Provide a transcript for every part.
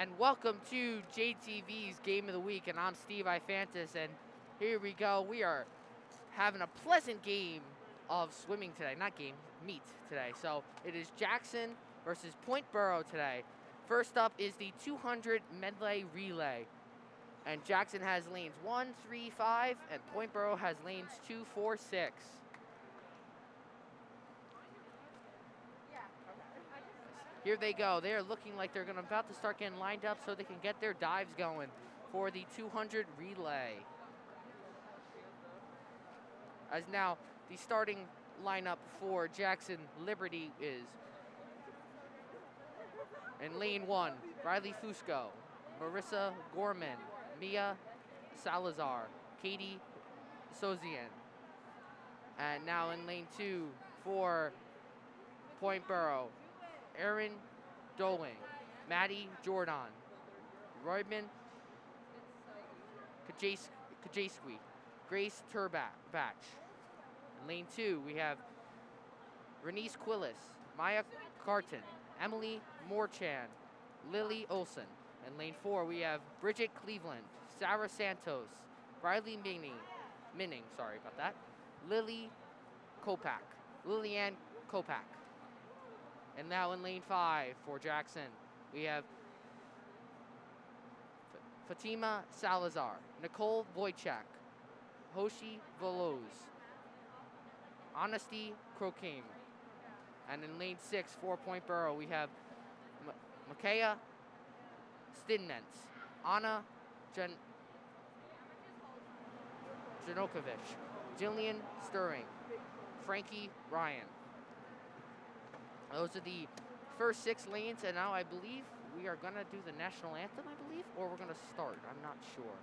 and welcome to JTV's Game of the Week, and I'm Steve Ifantis, and here we go. We are having a pleasant game of swimming today. Not game, meet today. So it is Jackson versus Point Borough today. First up is the 200 medley relay, and Jackson has lanes 1, 3, 5, and Point Borough has lanes 2, 4, 6. Here they go. They are looking like they're about to start getting lined up so they can get their dives going for the 200 relay. As now the starting lineup for Jackson Liberty is in lane 1, Riley Fusco, Marissa Gorman, Mia Salazar, Katie Sozian. And now in lane 2 for Point Borough, Erin Doling, Maddie Jordan, Royman Kajaski, Grace Turbach. In lane 2, we have Renice Quillis, Maya Carton, Emily Morchan, Lily Olson. In lane 4, we have Bridget Cleveland, Sarah Santos, Riley Minning, sorry about that, Lillianne Kopak. And now in lane 5 for Jackson, we have Fatima Salazar, Nicole Wojciak, Hoshi Veloz, Honesty Croquem. And in lane 6 for Point Borough, we have Makaya Stinens, Anna Janokovic, Jillian Stirring, Frankie Ryan. Those are the first 6 lanes, and now I believe we are going to do the national anthem, or we're going to start. I'm not sure.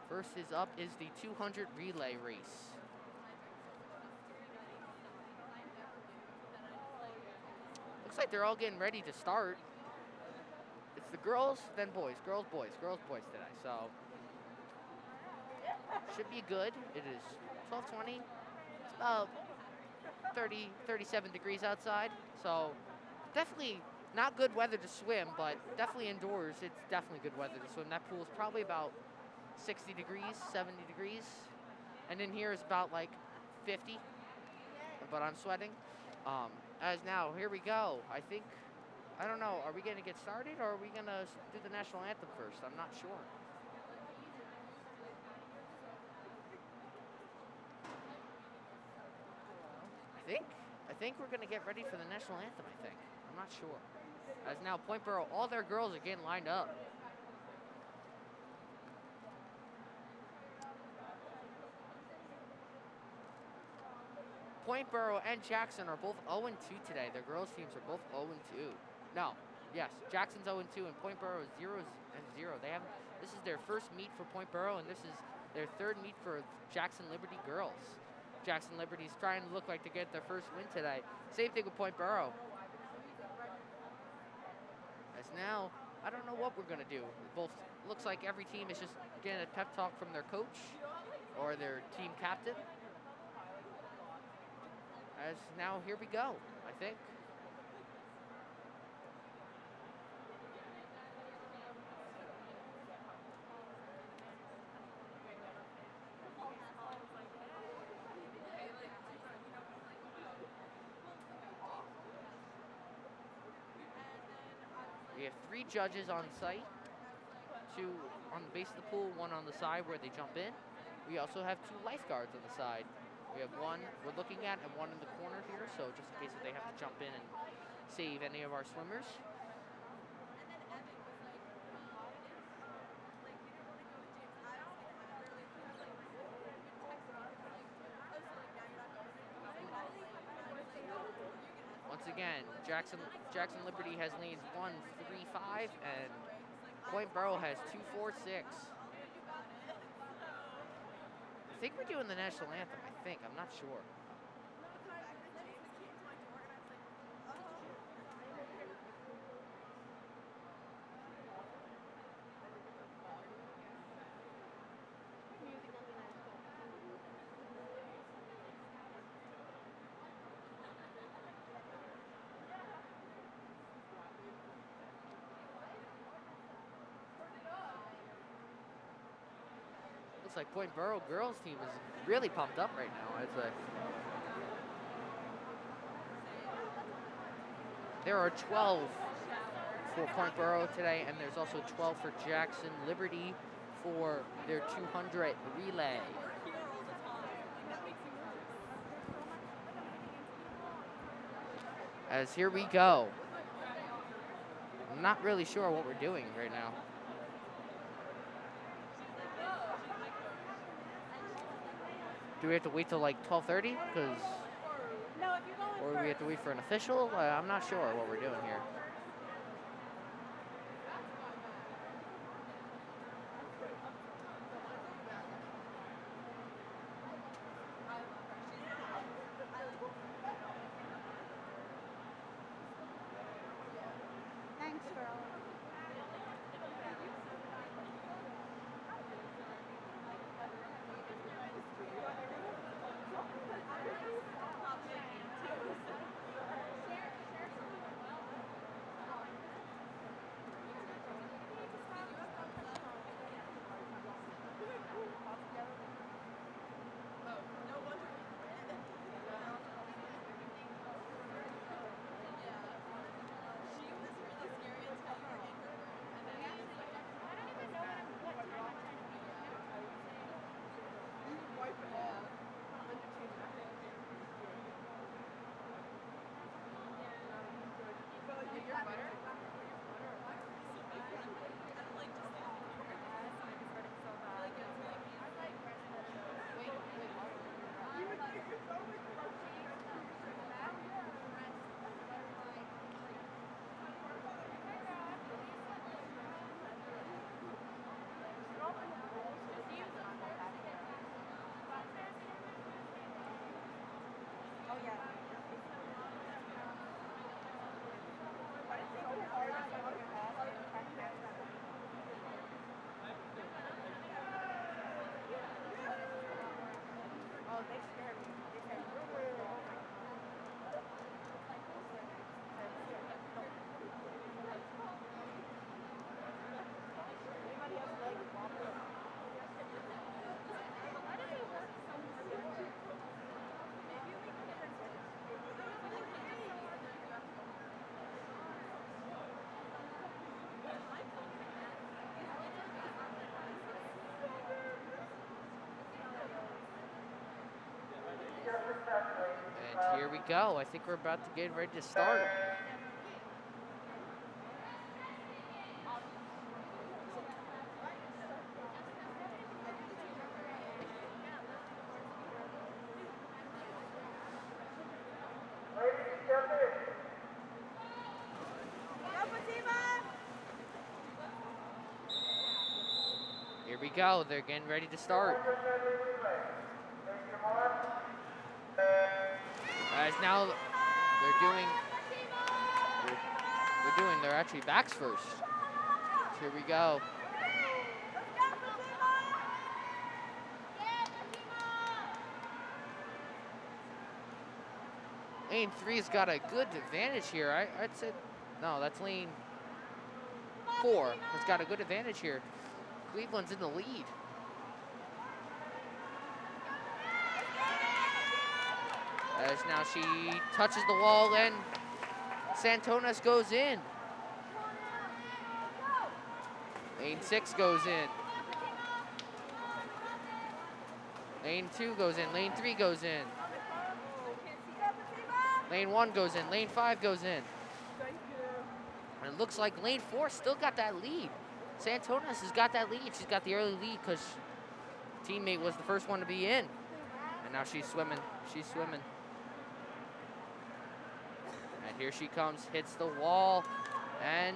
First up is the 200 relay race. Looks like they're all getting ready to start. It's the girls, then boys, girls, boys today. So, should be good. It is 12:20. It's about 37 degrees outside, so definitely not good weather to swim, but definitely indoors, it's definitely good weather to swim. That pool is probably about 60 degrees, 70 degrees, and in here is about like 50, but I'm sweating. As now, here we go. I don't know, are we going to get started, or are we going to do the national anthem first? I'm not sure. I think we're going to get ready for the national anthem, I think. I'm not sure. As now Point Borough, all their girls are getting lined up. Point Borough and Jackson are both 0-2 today. Their girls teams are both 0-2. No, yes, Jackson's 0-2 and Point Borough is 0-0. This is their first meet for Point Borough, and this is their third meet for Jackson Liberty girls. Jackson Liberty's trying to look like to get their first win today. Same thing with Point Borough. As now, I don't know what we're going to do. Both looks like every team is just getting a pep talk from their coach or their team captain. As now, here we go, I think. We have 3 judges on site, 2 on the base of the pool, 1 on the side where they jump in. We also have 2 lifeguards on the side. We have 1 we're looking at and 1 in the corner here, so just in case if they have to jump in and save any of our swimmers. Once again, Jackson Liberty has lanes 1, 3, 5, and Point Borough has 2, 4, 6. I think we're doing the national anthem, I'm not sure. looks like Point Borough girls team is really pumped up right now. There are 12 for Point Borough today, and there's also 12 for Jackson Liberty for their 200 relay. As here we go. I'm not really sure what we're doing right now. Do we have to wait till like 12:30? Or do we have to wait for an official? I'm not sure what we're doing here. Thanks, girl. And here we go. I think we're about to get ready to start. Here we go. They're getting ready to start. As now they're actually backs first. Here we go. Lane 3's got a good advantage here. I'd say, no, that's lane 4 has got a good advantage here. Cleveland's in the lead. As now she touches the wall and Santonas goes in. Lane 6 goes in. Lane 2 goes in. Lane 3 goes in. Lane 1 goes in. Lane 5 goes in. And it looks like lane 4 still got that lead. Santonas has got that lead. She's got the early lead because teammate was the first one to be in. And now she's swimming. She's swimming. And here she comes, hits the wall, and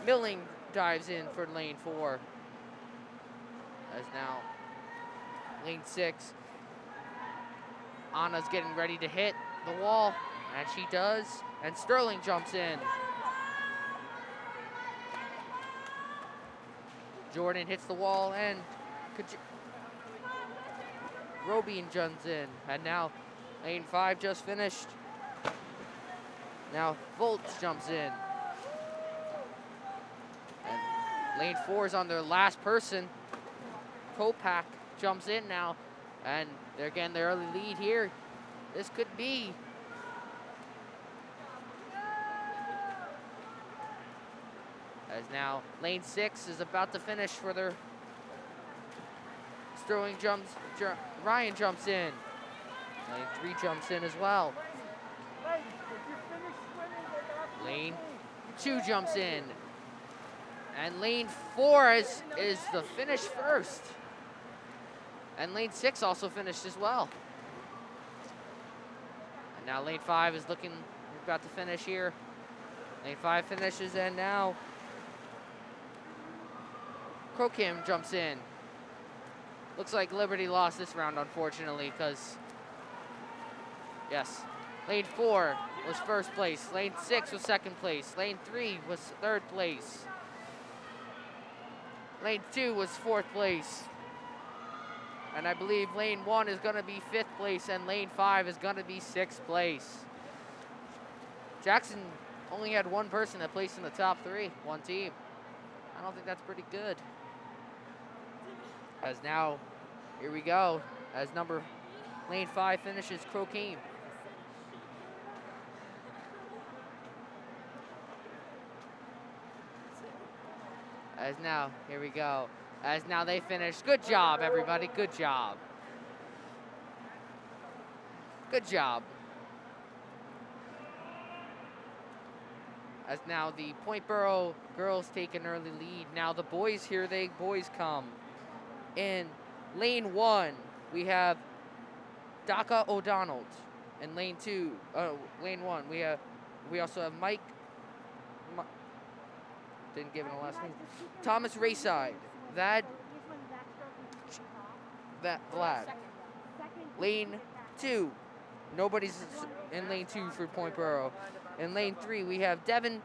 Milling dives in for lane 4. As now lane 6, Anna's getting ready to hit the wall, and she does, and Sterling jumps in. Jordan hits the wall, and Robin jumps in. And now lane 5 just finished. Now Volts jumps in. And lane 4 is on their last person Kopak jumps in now, and they're getting the early lead here. This could be. As now lane 6 is about to finish for their throwing jumps. Ryan jumps in. Lane 3 jumps in as well. Lane 2 jumps in. And lane 4 is the finish first. And lane 6 also finished as well. And now lane 5 is looking, we're about to finish here. Lane 5 finishes, and now Krokim jumps in. Looks like Liberty lost this round, unfortunately, because, yes, lane 4 was first place. Lane 6 was second place. Lane 3 was third place. Lane 2 was fourth place. And I believe lane 1 is going to be fifth place, and lane 5 is going to be sixth place. Jackson only had one person that placed in the top 3, one team. I don't think that's pretty good. As now, here we go, as lane 5 finishes Krokim. As now, here we go. As now they finish. Good job, everybody. Good job. Good job. As now the Point Borough girls take an early lead. Now the boys, here they boys come. In lane 1, we have Daka O'Donnell. In lane 1, we also have Mike. Didn't give him a last name. Thomas Rayside. Vlad. Lane 2. Nobody's in lane 2 for Point Borough. In lane 3, we have Devin.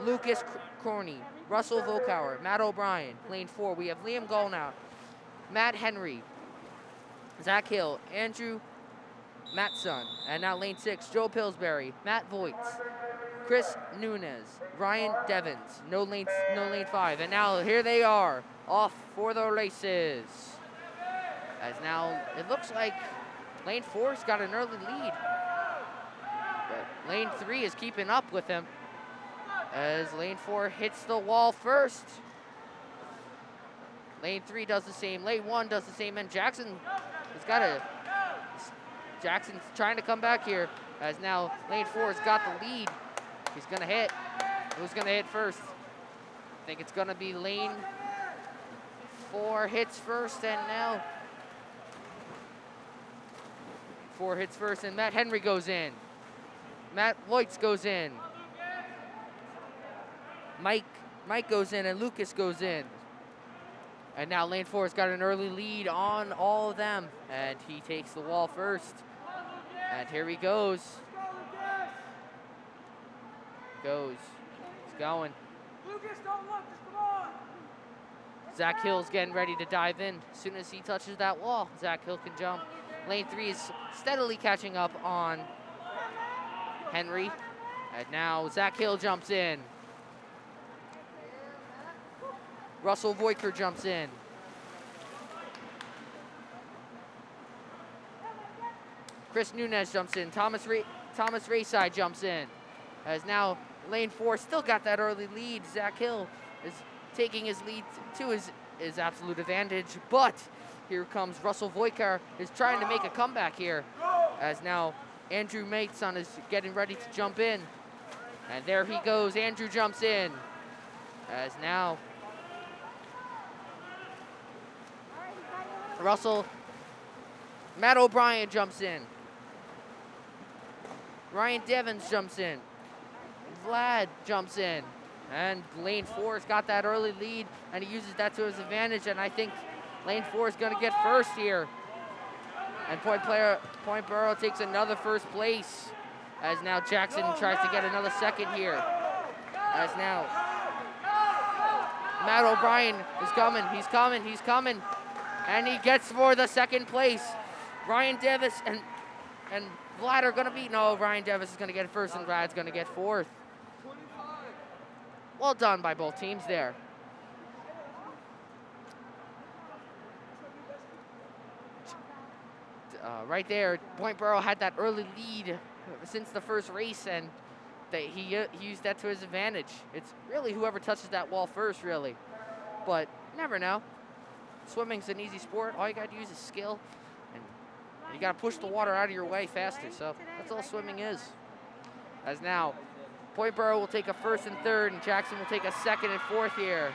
Lucas Corney. Russell Volkauer. Matt O'Brien. Lane 4, we have Liam Golnow. Matt Henry. Zach Hill. Andrew Matson. And now lane 6, Joe Pillsbury. Matt Voigts. Chris Nunez, Ryan Devins, no lane 5, and now here they are, off for the races. As now it looks like lane 4's got an early lead, but lane 3 is keeping up with him as lane 4 hits the wall first. Lane 3 does the same, lane 1 does the same, and Jackson's trying to come back here as now lane 4's got the lead. He's gonna hit. Who's gonna hit first? I think it's gonna be lane 4 hits first, and now 4 hits first, and Matt Henry goes in. Matt Voigts goes in. Mike goes in, and Lucas goes in. And now lane 4's got an early lead on all of them, and he takes the wall first. And here he goes. He's going. Lucas, don't look, just come on. Zach Hill's getting ready to dive in. As soon as he touches that wall, Zach Hill can jump. Lane 3 is steadily catching up on Henry. And now Zach Hill jumps in. Russell Voiker jumps in. Chris Nunez jumps in. Thomas Rayside jumps in. As now lane 4 still got that early lead. Zach Hill is taking his lead to his absolute advantage, but here comes Russell Voiker, is trying to make a comeback here. As now Andrew Mateson is getting ready to jump in. And there he goes, Andrew jumps in. As now Matt O'Brien jumps in. Ryan Devins jumps in. Vlad jumps in. And lane 4's got that early lead, and he uses that to his advantage, and I think lane 4 is going to get first here. And Point Borough takes another first place, as now Jackson tries to get another second here. As now Matt O'Brien is coming, he's coming, and he gets for the second place. Ryan Davis and Vlad are going to beat. No, Ryan Davis is going to get first, and Vlad's going to get fourth. Well done by both teams there. right there, Point Borough had that early lead since the first race, and he used that to his advantage. It's really whoever touches that wall first, really. But never know. Swimming's an easy sport. All you got to use is skill, and you got to push the water out of your way faster. So that's all swimming is. As now, Point Borough will take a first and third, and Jackson will take a second and fourth here.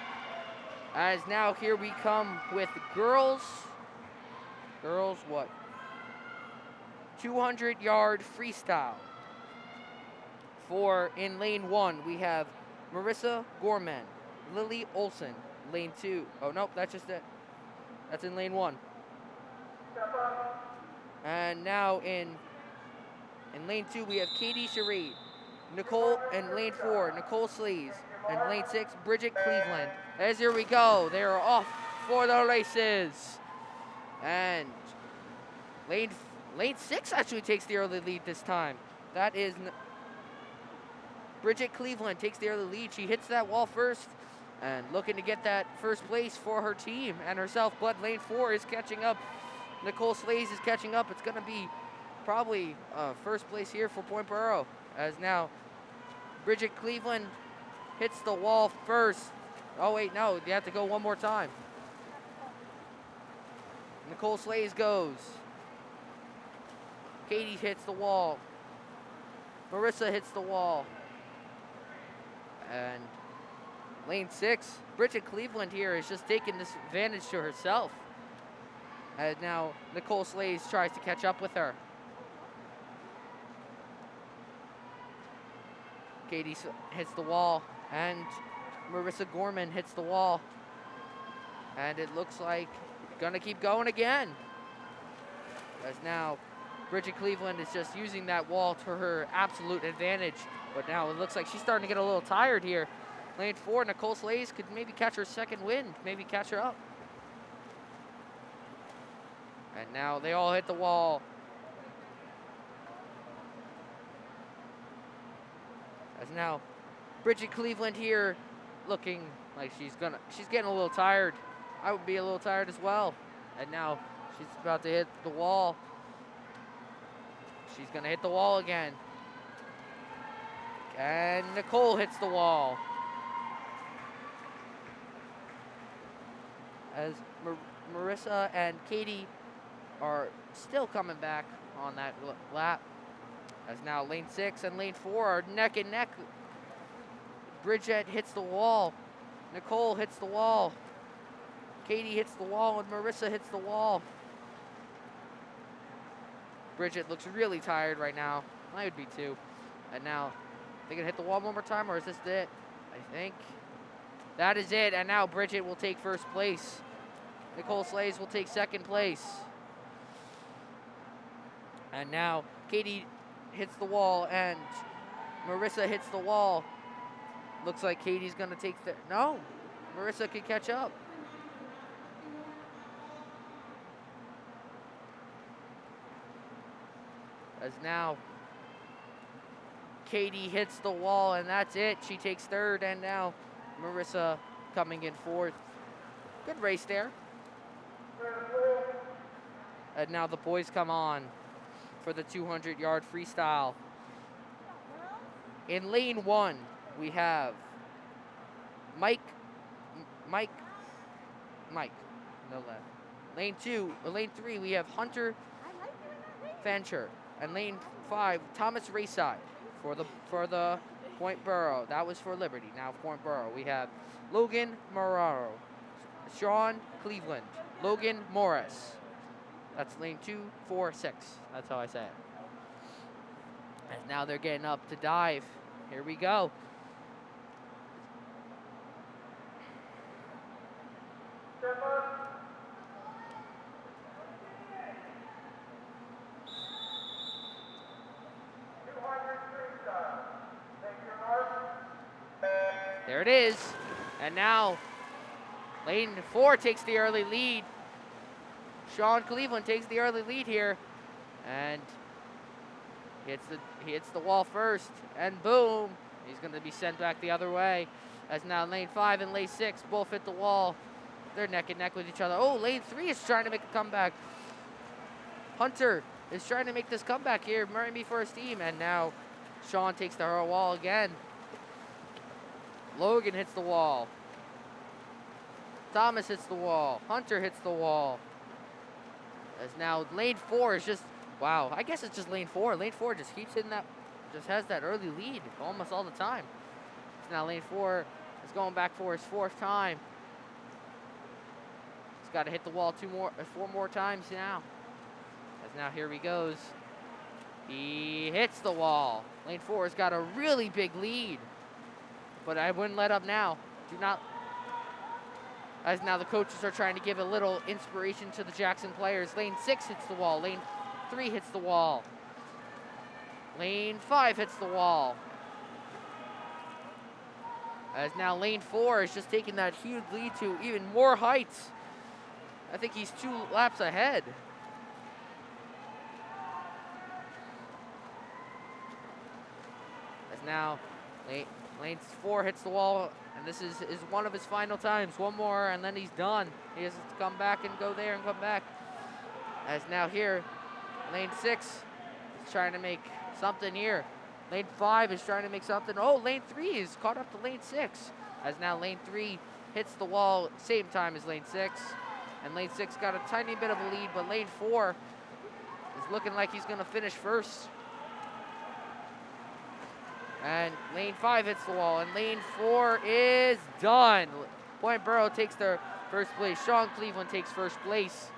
As now here we come with girls. Girls what? 200-yard freestyle. In lane 1, we have Marissa Gorman, Lily Olson. Lane 2. Oh, nope, that's just it. That's in lane 1. And now in lane 2, we have Katie Cherie, Nicole, and lane 4, Nicole Slees. And lane 6, Bridget Cleveland. As here we go. They are off for the races. And lane 6 actually takes the early lead this time. That is Bridget Cleveland takes the early lead. She hits that wall first and looking to get that first place for her team and herself. But lane 4 is catching up. Nicole Slays is catching up. It's going to be probably first place here for Point Borough. As now Bridget Cleveland hits the wall first. Oh, wait, no. You have to go one more time. Nicole Slays goes. Katie hits the wall. Marissa hits the wall. And lane 6, Bridget Cleveland here is just taking this advantage to herself. And now Nicole Slays tries to catch up with her. Katie hits the wall, and Marissa Gorman hits the wall. And it looks like gonna keep going again. As now Bridget Cleveland is just using that wall to her absolute advantage. But now it looks like she's starting to get a little tired here. Lane 4, Nicole Slays could maybe catch her second win, maybe catch her up. And now they all hit the wall. As now Bridget Cleveland here looking like she's getting a little tired. I would be a little tired as well. And now she's about to hit the wall. She's gonna hit the wall again. And Nicole hits the wall. As Marissa and Katie are still coming back on that lap. As now lane 6 and lane 4 are neck and neck. Bridget hits the wall. Nicole hits the wall. Katie hits the wall and Marissa hits the wall. Bridget looks really tired right now. I would be too. And now they gonna hit the wall one more time, or is this it? I think that is it. And now Bridget will take first place. Nicole Slays will take second place. And now Katie hits the wall and Marissa hits the wall. Looks like Katie's gonna take no, Marissa could catch up. As now Katie hits the wall, and that's it. She takes third, and now Marissa coming in fourth. Good race there. And now the boys come on for the 200-yard freestyle. In lane 1, we have Mike, no left. Lane 3, we have Hunter Fancher. And lane 5, Thomas Rayside for the Point Borough. That was for Liberty. Now Point Borough, we have Logan Moraro, Sean Cleveland, Logan Morris. That's lane 2, 4, 6. That's how I say it. And now they're getting up to dive. Here we go. There it is. And now lane 4 takes the early lead. Sean Cleveland takes the early lead here. And he hits the wall first. And boom. He's going to be sent back the other way. As now lane 5 and lane 6 both hit the wall. They're neck and neck with each other. Oh, lane 3 is trying to make a comeback. Hunter is trying to make this comeback here. Miami first team. And now Sean takes the wall again. Logan hits the wall. Thomas hits the wall. Hunter hits the wall. As now lane 4 is just, wow, I guess it's just lane 4. Lane 4 just keeps hitting that, just has that early lead almost all the time. So now lane 4 is going back for his 4th time. He's got to hit the wall 4 more times now. As now here he goes. He hits the wall. Lane 4 has got a really big lead. But I wouldn't let up now. Do not. As now the coaches are trying to give a little inspiration to the Jackson players. Lane 6 hits the wall. Lane 3 hits the wall. Lane 5 hits the wall. As now lane 4 is just taking that huge lead to even more heights. I think he's 2 laps ahead. As now lane 4 hits the wall. And this is one of his final times. One more, and then he's done. He has to come back and go there and come back. As now here, lane 6 is trying to make something here. Lane 5 is trying to make something. Oh, lane 3 is caught up to lane 6. As now lane 3 hits the wall same time as lane 6. And lane 6 got a tiny bit of a lead, but lane 4 is looking like he's going to finish first. And lane 5 hits the wall, and lane 4 is done. Point Borough takes their first place. Sean Cleveland takes first place.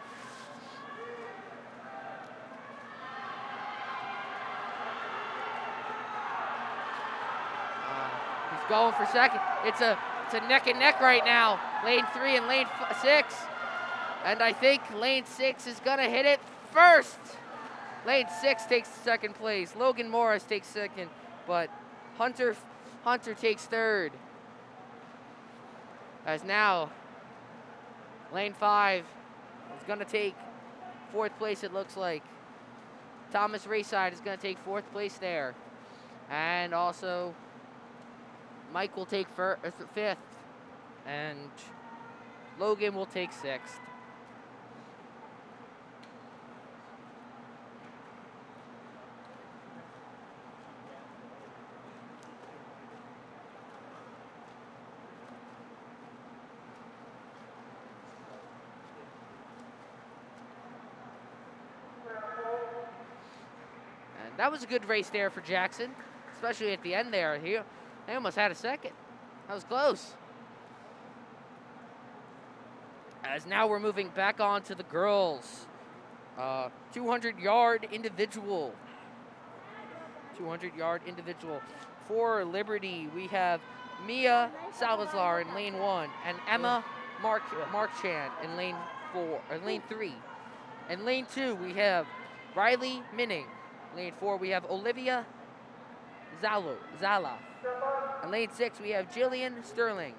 He's going for second. It's a neck and neck right now. Lane 3 and lane 6. And I think lane 6 is gonna hit it first. Lane 6 takes second place. Logan Morris takes second, but Hunter takes third. As now, lane 5 is going to take 4th place, it looks like. Thomas Rayside is going to take 4th place there. And also, Mike will take 5th. And Logan will take 6th. That was a good race there for Jackson, especially at the end there. They almost had a second. That was close. As now we're moving back on to the girls. 200-yard individual. 200-yard individual. For Liberty, we have Mia Salazar in lane 1 and Emma Markchan in lane 3. In lane 2, we have Riley Minning. Lane 4, we have Olivia Zala. In lane 6, we have Jillian Sterling.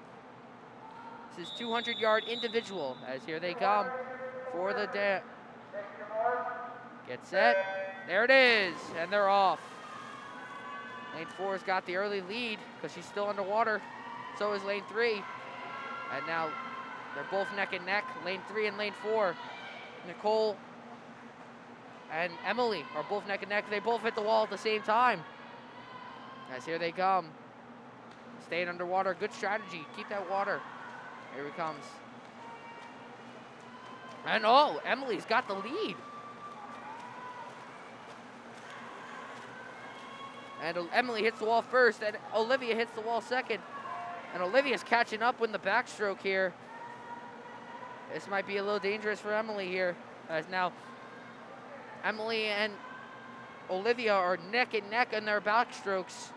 This is 200-yard individual, as here they come for the get set. There it is, and they're off. Lane 4's got the early lead because she's still underwater. So is lane 3. And now they're both neck and neck. Lane 3 and lane 4. Nicole and Emily are both neck and neck. They both hit the wall at the same time. As here they come. Staying underwater. Good strategy. Keep that water. Here he comes. And oh, Emily's got the lead. And Emily hits the wall first, and Olivia hits the wall second. And Olivia's catching up with the backstroke here. This might be a little dangerous for Emily here. As now Emily and Olivia are neck and neck in their backstrokes.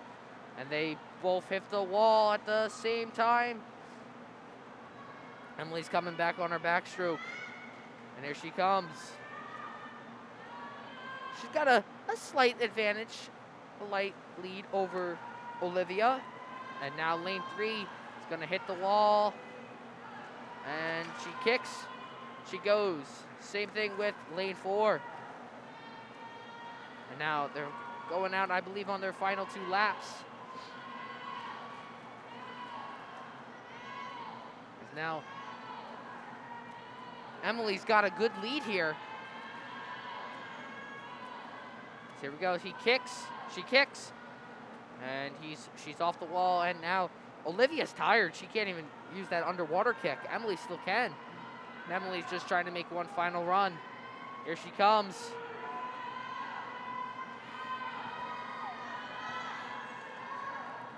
And they both hit the wall at the same time. Emily's coming back on her backstroke. And here she comes. She's got a slight advantage, a light lead over Olivia. And now lane 3 is going to hit the wall. And she kicks. She goes. Same thing with lane 4. And now they're going out, I believe, on their final 2 laps. Now Emily's got a good lead here. Here we go. He kicks. She kicks. And she's off the wall. And now Olivia's tired. She can't even use that underwater kick. Emily still can. And Emily's just trying to make one final run. Here she comes.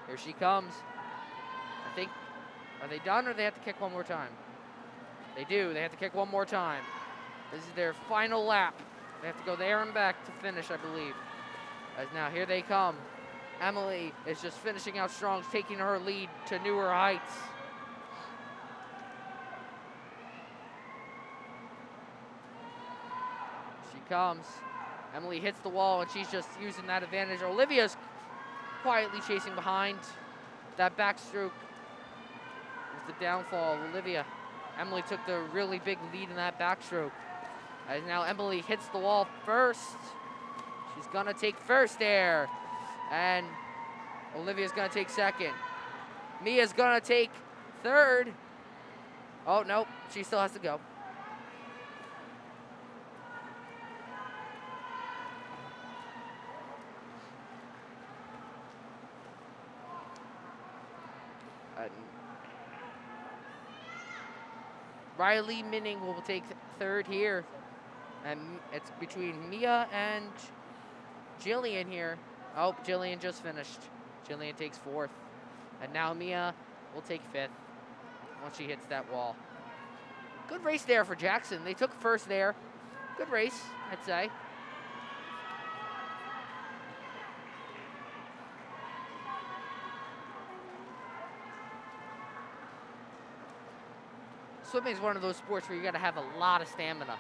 Here she comes. I think, are they done or they have to kick one more time? They do. They have to kick one more time. This is their final lap. They have to go there and back to finish, I believe. As now, here they come. Emily is just finishing out strong, taking her lead to newer heights. She comes. Emily hits the wall, and she's just using that advantage. Olivia's quietly chasing behind. That backstroke was the downfall of Olivia. Emily took the really big lead in that backstroke. As now Emily hits the wall first. She's gonna take first there. And Olivia's gonna take second. Mia's gonna take third. Oh, nope, she still has to go. Riley Minning will take third here. And it's between Mia and Jillian here. Oh, Jillian just finished. Jillian takes fourth. And now Mia will take fifth once she hits that wall. Good race there for Jackson. They took first there. Good race, I'd say. Swimming is one of those sports where you got to have a lot of stamina.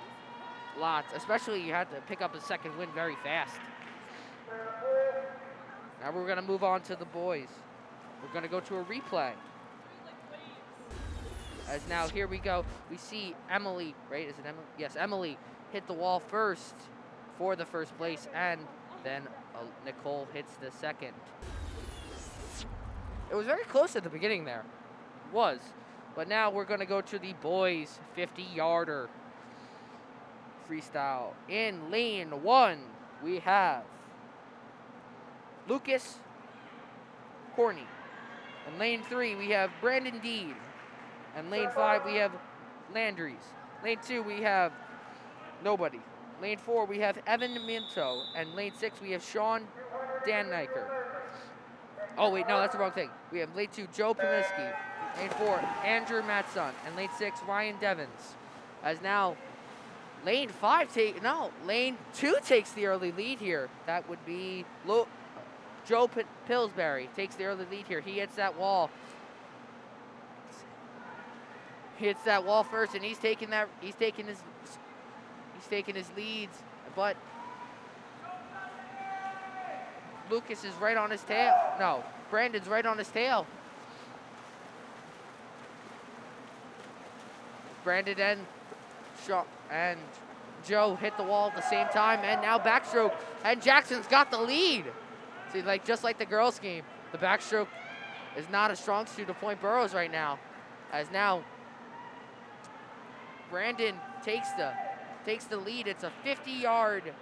Lots. Especially you have to pick up a second wind very fast. Now we're going to move on to the boys. We're going to go to a replay. As now here we go. We see Emily, right? Is it Emily? Yes, Emily hit the wall first for the first place. And then Nicole hits the second. It was very close at the beginning there. It was. But now we're going to go to the boys' 50-yarder freestyle. In lane 1, we have Lucas Corney. In lane 3, we have Brandon Dean. And lane 5, we have Landry's. Lane 2, we have nobody. Lane 4, we have Evan Minto. And lane 6, we have Sean Danniker. Oh, wait, no, that's the wrong thing. We have lane 2, Joe Pomiski. Lane 4, Andrew Matson. And lane 6, Ryan Devins. As now, lane 2 takes the early lead here. That would be Joe Pillsbury takes the early lead here. He hits that wall. He hits that wall first, and he's taking his leads. But Lucas is right on his tail. No, Brandon's right on his tail. Brandon and Joe hit the wall at the same time, and now backstroke, and Jackson's got the lead. See, just like the girls' game, the backstroke is not a strong suit of Point Borough's right now. As now, Brandon takes the lead. It's a 50-yard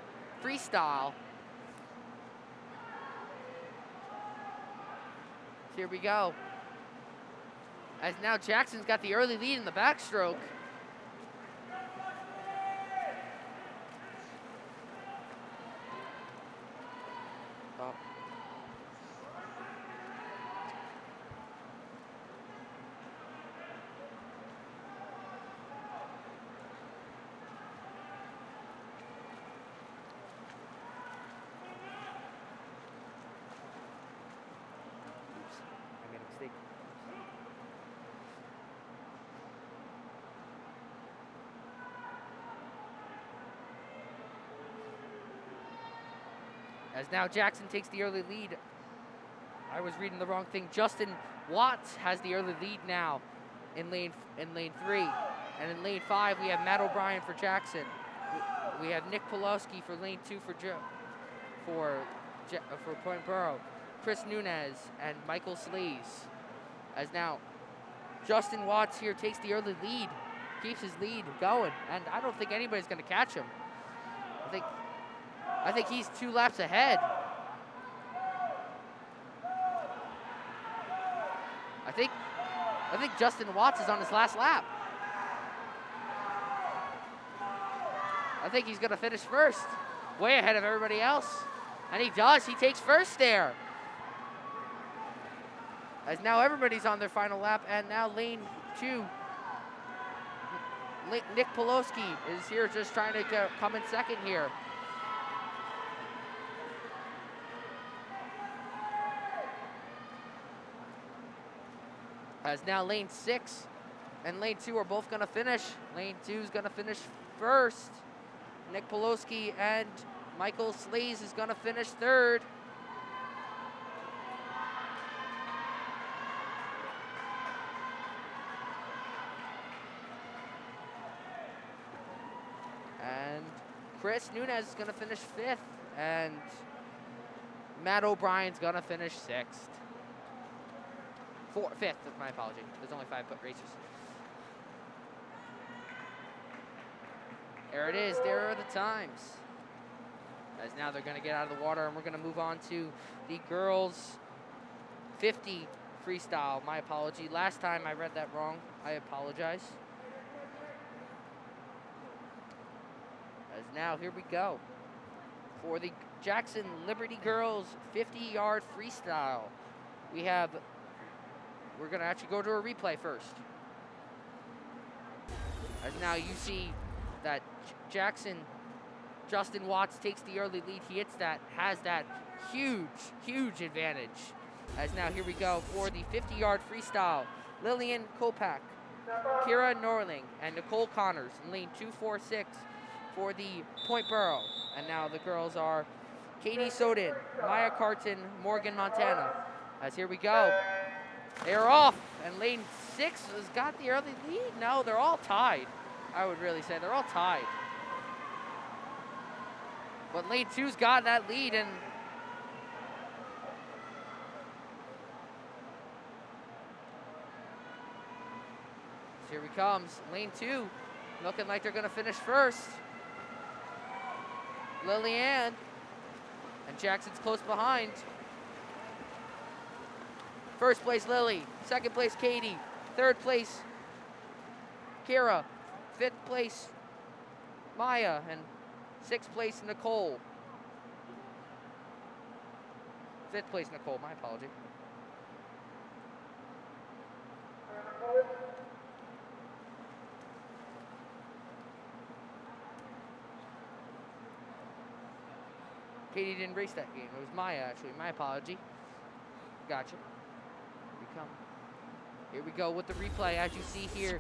freestyle. Here we go. As now Jackson's got the early lead in the backstroke. As now Jackson takes the early lead. I was reading the wrong thing. Justin Watts has the early lead now in lane 3. And in lane 5, we have Matt O'Brien for Jackson. We have Nick Pulowski for lane 2 for Point Borough. Chris Nunez and Michael Slees. As now Justin Watts here takes the early lead, keeps his lead going, and I don't think anybody's going to catch him. I think I think he's 2 laps ahead. I think Justin Watts is on his last lap. I think he's gonna finish first, way ahead of everybody else. And he does, he takes first there. As now everybody's on their final lap, and now lane 2. Nick Poloski is here just trying to come in second here. As now lane 6 and lane 2 are both gonna finish. Lane 2 is gonna finish first. Nick Poloski and Michael Slays is gonna finish third. And Chris Nunez is gonna finish 5th, and Matt O'Brien's gonna finish 6th. 5th, my apology. There's only 5 racers. There it is, there are the times. As now they're gonna get out of the water, and we're gonna move on to the girls 50 freestyle. My apology, last time I read that wrong, I apologize. As now, here we go. For the Jackson Liberty girls 50-yard freestyle. We're gonna actually go to a replay first. As now you see that Justin Watts takes the early lead. He has that huge advantage. As now here we go for the 50-yard freestyle. Lillian Kopak, Kira Norling, and Nicole Connors in lane 246 for the Point Borough. And now the girls are Katie Soden, Maya Carton, Morgan Montana. As here we go. They're off, and lane 6 has got the early lead. No, they're all tied. I would really say they're all tied. But lane 2's got that lead, and here he comes. Lane 2 looking like they're gonna finish first. Lillian, and Jackson's close behind. First place, Lily. Second place, Katie. Third place, Kira. 5th place, Maya. And 6th place, Nicole. 5th place, Nicole. My apology. Katie didn't race that game. It was Maya, actually. My apology. Gotcha. Here we go with the replay. As you see here,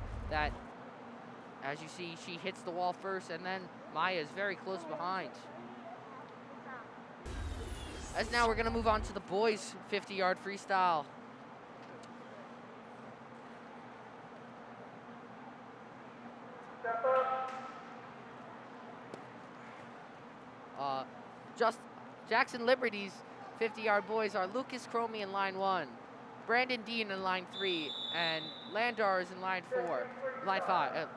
she hits the wall first, and then Maya is very close behind. As now we're gonna move on to the boys 50-yard freestyle. Jackson Liberty's 50-yard boys are Lucas Cromie in line 1. Brandon Dean in line 3, and Landar is in line 5.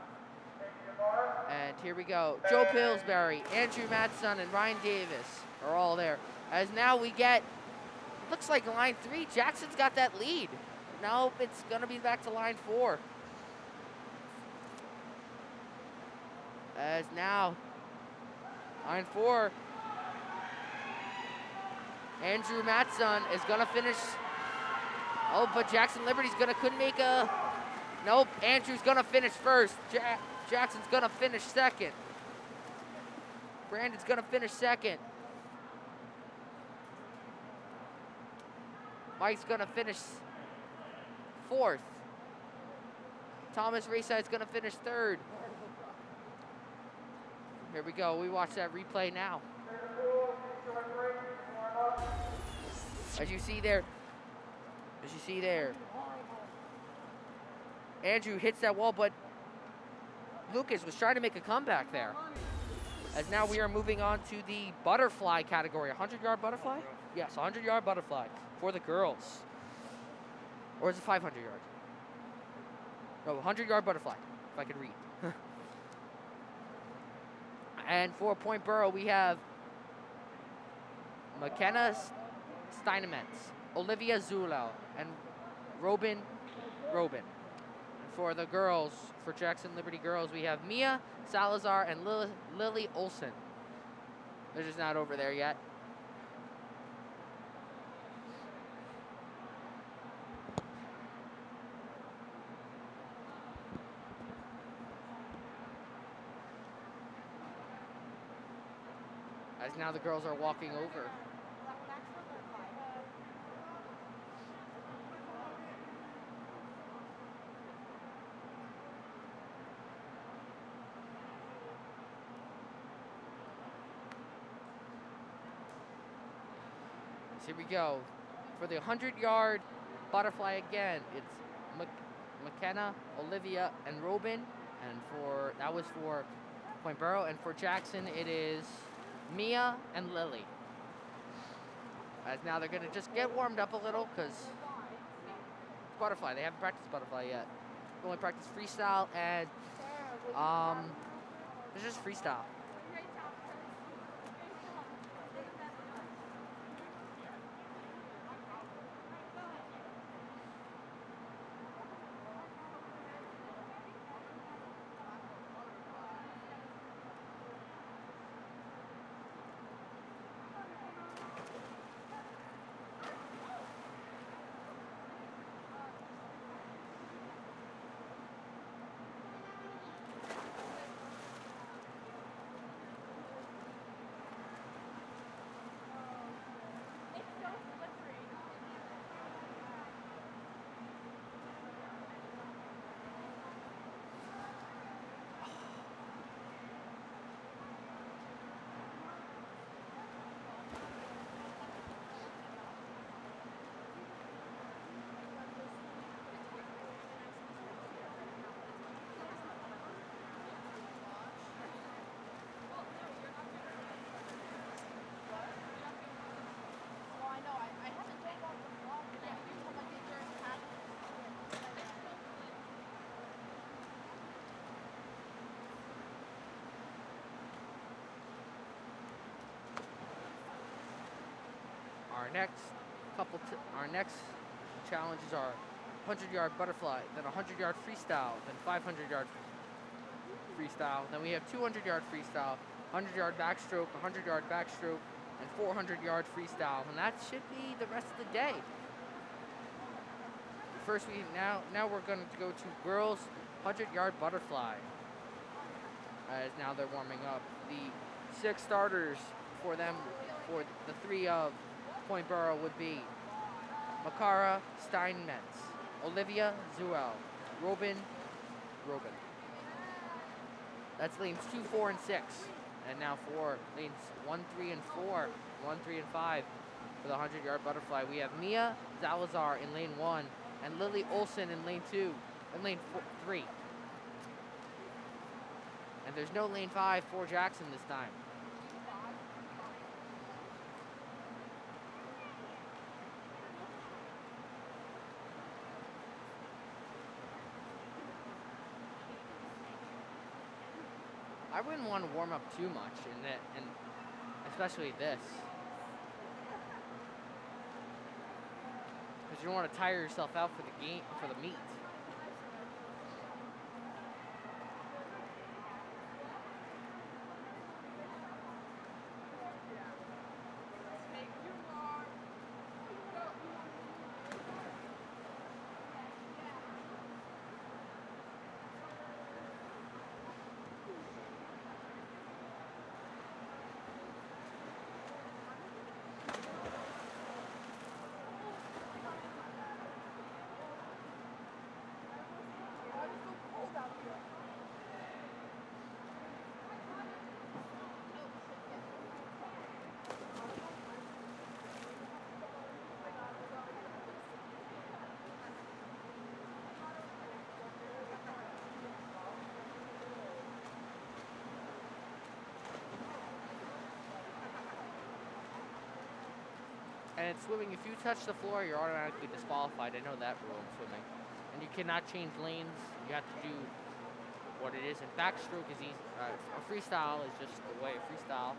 And here we go. Joe Pillsbury, Andrew Matson, and Ryan Davis are all there. As now we get, looks like line 3, Jackson's got that lead. Now it's gonna be back to line 4. As now, line 4, Andrew Matson is gonna finish. Oh, but Jackson Liberty's couldn't make a. Nope, Andrew's gonna finish first. Jackson's gonna finish second. Brandon's gonna finish second. Mike's gonna finish 4th. Thomas Rayside's gonna finish 3rd. Here we go. We watch that replay now. As you see there, Andrew hits that wall, but Lucas was trying to make a comeback there. As now we are moving on to the butterfly category. 100-yard butterfly? Yes, 100-yard butterfly for the girls. Or is it 500-yard? No, 100-yard butterfly, if I could read. And for Point Borough, we have McKenna Steinemans, Olivia Zulao, and Robin. And for the girls, for Jackson Liberty girls, we have Mia Salazar and Lily Olson. They're just not over there yet. As now the girls are walking over. So here we go. For the 100-yard butterfly again, it's McKenna, Olivia, and Robin. And that was for Point Borough. And for Jackson, it is Mia and Lily. As now they're gonna just get warmed up a little because butterfly. They haven't practiced butterfly yet. They only practice freestyle and it's just freestyle. Our next challenges are 100-yard butterfly, then 100-yard freestyle, then 500-yard freestyle. Then we have 200-yard freestyle, 100-yard backstroke, 100-yard backstroke, and 400-yard freestyle. And that should be the rest of the day. First, now we're going to go to girls 100-yard butterfly. As now they're warming up. The 6 starters for them, for the 3 of Point Borough would be Makara Steinmetz, Olivia Zuel, Robin. That's lanes 2, 4, and 6. And now for lanes 1, 3, and 4, 1, 3, and 5 for the 100-yard butterfly. We have Mia Salazar in lane 1 and Lily Olson in lane 2 and lane 3. And there's no lane 5 for Jackson this time. I wouldn't want to warm up too much and especially this. Because you don't want to tire yourself out for the meet. And in swimming, if you touch the floor, you're automatically disqualified. I know that rule in swimming. And you cannot change lanes. You have to do what it is. And backstroke is easy. A freestyle is just the way. Freestyle.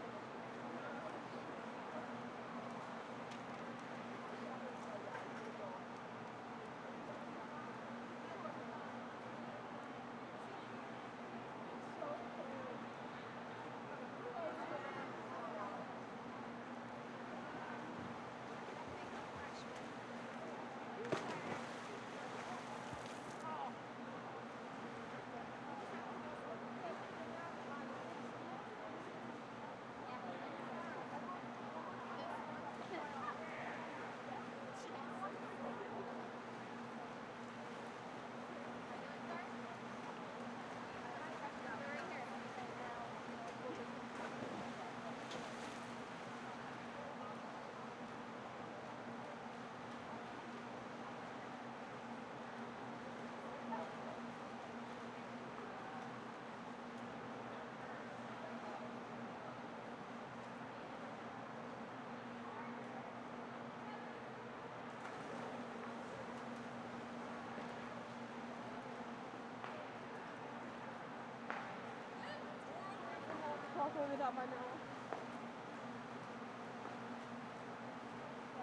up my nose.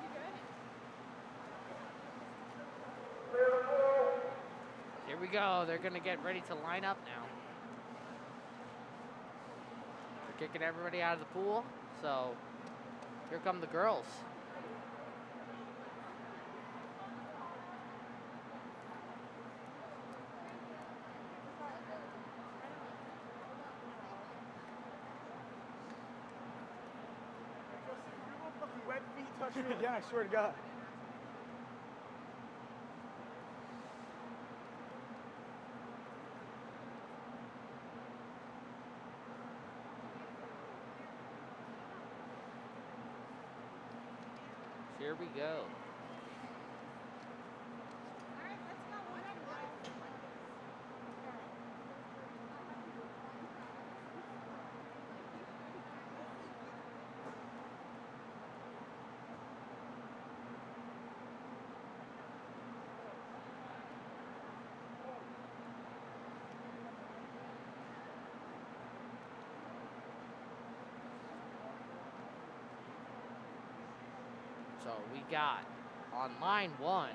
You good? Here we go. They're going to get ready to line up now. They're kicking everybody out of the pool. So here come the girls. Wet feet touch me again, I swear to God. Here we go. So we got on line 1,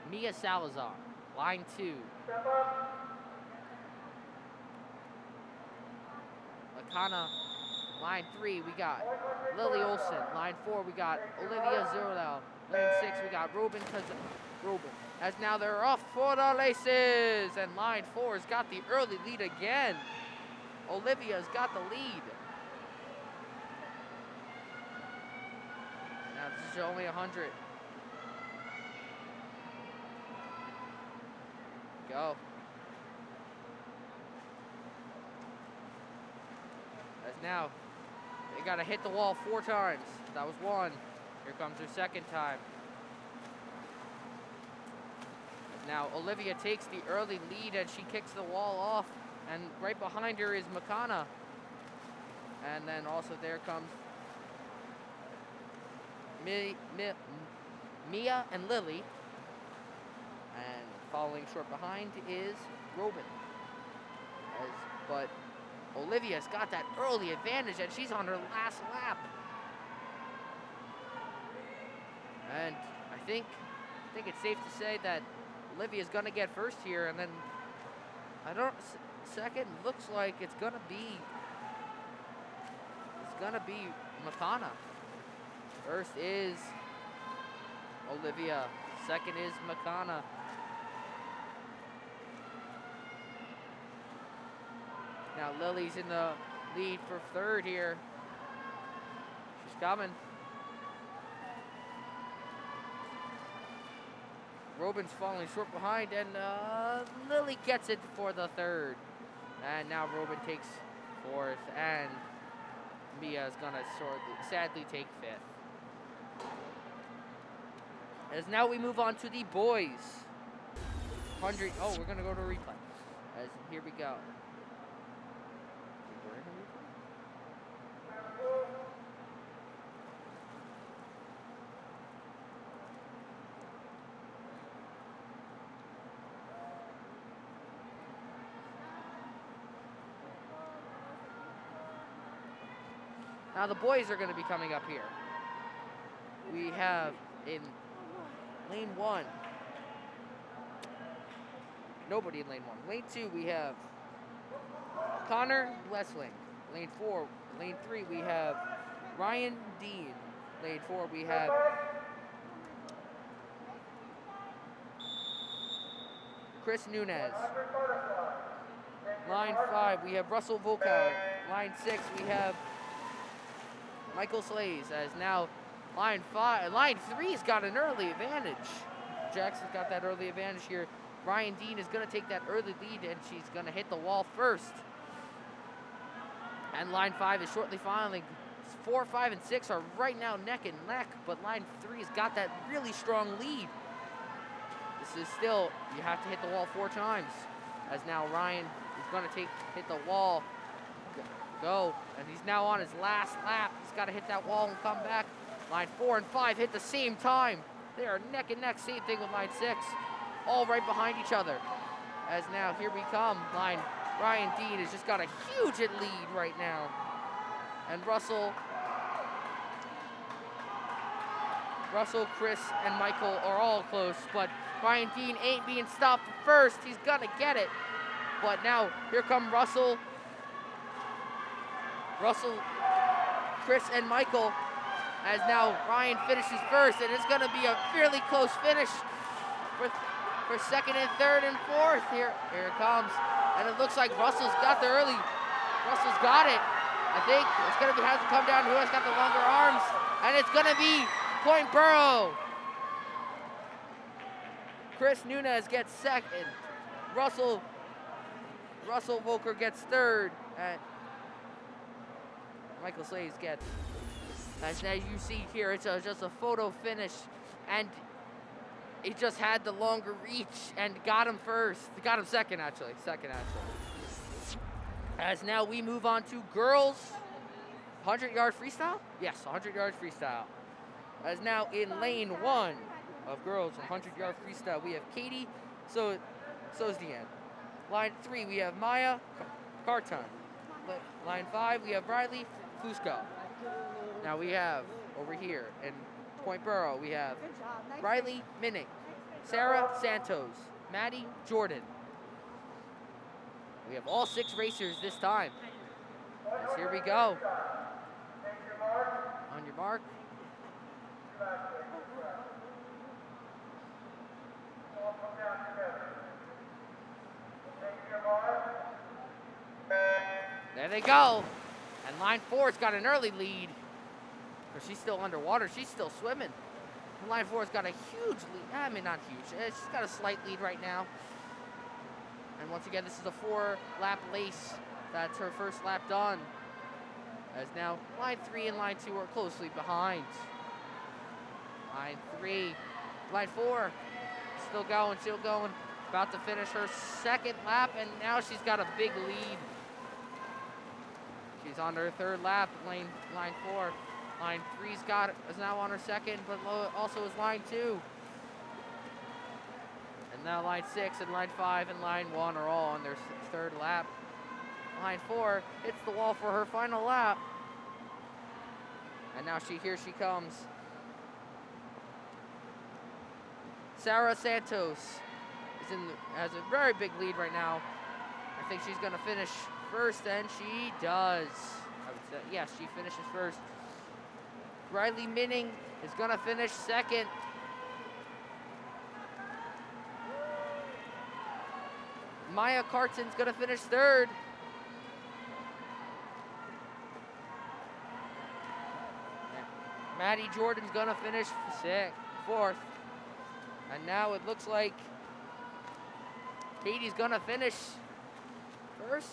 Mia Salazar. Line 2, Lakana. Line 3, we got Lily Olson. Line 4, we got Olivia Zerlow. Line 6, we got Ruben. As now they're off for the races. And line 4's got the early lead again. Olivia's got the lead. Now this is only 100. Go. As now, they gotta hit the wall 4 times. That was 1. Here comes her second time. As now Olivia takes the early lead and she kicks the wall off. And right behind her is Makana. And then also there comes Mia and Lily. And following short behind is Robin. But Olivia's got that early advantage and she's on her last lap. And I think it's safe to say that Olivia's gonna get first here, and then second looks like it's gonna be Makana. First is Olivia, second is Makana. Now Lily's in the lead for third here. She's coming. Robin's falling short behind, and Lily gets it for the third. And now Robin takes fourth, and Mia's gonna sadly take fifth. As now we move on to the boys. 100. Oh, we're gonna go to replay. As here we go. Now the boys are going to be coming up here. We have in lane 1, nobody in lane 1. Lane 2, we have Connor Blessling. Lane 3, we have Ryan Dean. Lane 4, we have Chris Nunez. Line 5, we have Russell Volkow. Line 6, we have Michael Slays. As now line 3's got an early advantage. Jackson's got that early advantage here. Ryan Dean is going to take that early lead, and she's going to hit the wall first. And line 5 is shortly following. 4, 5, and 6 are right now neck and neck, but line 3's got that really strong lead. This is still, you have to hit the wall 4 times. As now Ryan is going to hit the wall. Go, and he's now on his last lap. He's got to hit that wall and come back. Line 4 and 5 hit the same time. They are neck and neck. Same thing with line 6, all right behind each other. As now here we come. Ryan Dean has just got a huge lead right now. and Russell, Chris, and Michael are all close, but Ryan Dean ain't being stopped first. He's gonna get it. But now, here come Russell, Chris, and Michael, as now Ryan finishes first, and it's gonna be a fairly close finish for second and third and fourth. Here it comes. And it looks like Russell's got the early. Russell's got it. I think it's gonna have to come down to who has got the longer arms. And it's gonna be Point Borough. Chris Nunez gets second. Russell Volker gets third. And Michael Slays gets, as now you see here, it's just a photo finish. And he just had the longer reach and got him first. Got him second, actually. As now we move on to girls 100-yard freestyle? Yes, 100-yard freestyle. As now in lane 1 of girls 100-yard freestyle, we have Katie, so's Deanne. Line 3, we have Maya Carton. Line 5, we have Riley Fusco. Now we have over here in Point Borough, we have Riley Minnick, Sarah Santos, Maddie Jordan. We have all 6 racers this time. As here we go. On your mark. There they go. And line 4's got an early lead. But she's still underwater. She's still swimming. And line 4's got a huge lead. I mean, not huge. She's got a slight lead right now. And once again, this is a 4-lap race. That's her first lap done. As now line 3 and line 2 are closely behind. Line 3, line 4, still going. About to finish her second lap, and now she's got a big lead. She's on her third lap, line 4. Line 3's is now on her second, but also is line 2. And now line 6 and line 5 and line 1 are all on their third lap. Line 4 hits the wall for her final lap. And now here she comes. Sarah Santos has a very big lead right now. I think she's gonna finish first, and she does. I would say, yes, she finishes first. Riley Minning is gonna finish second. Maya Carton's gonna finish third. Maddie Jordan's gonna finish fourth. And now it looks like Katie's gonna finish first.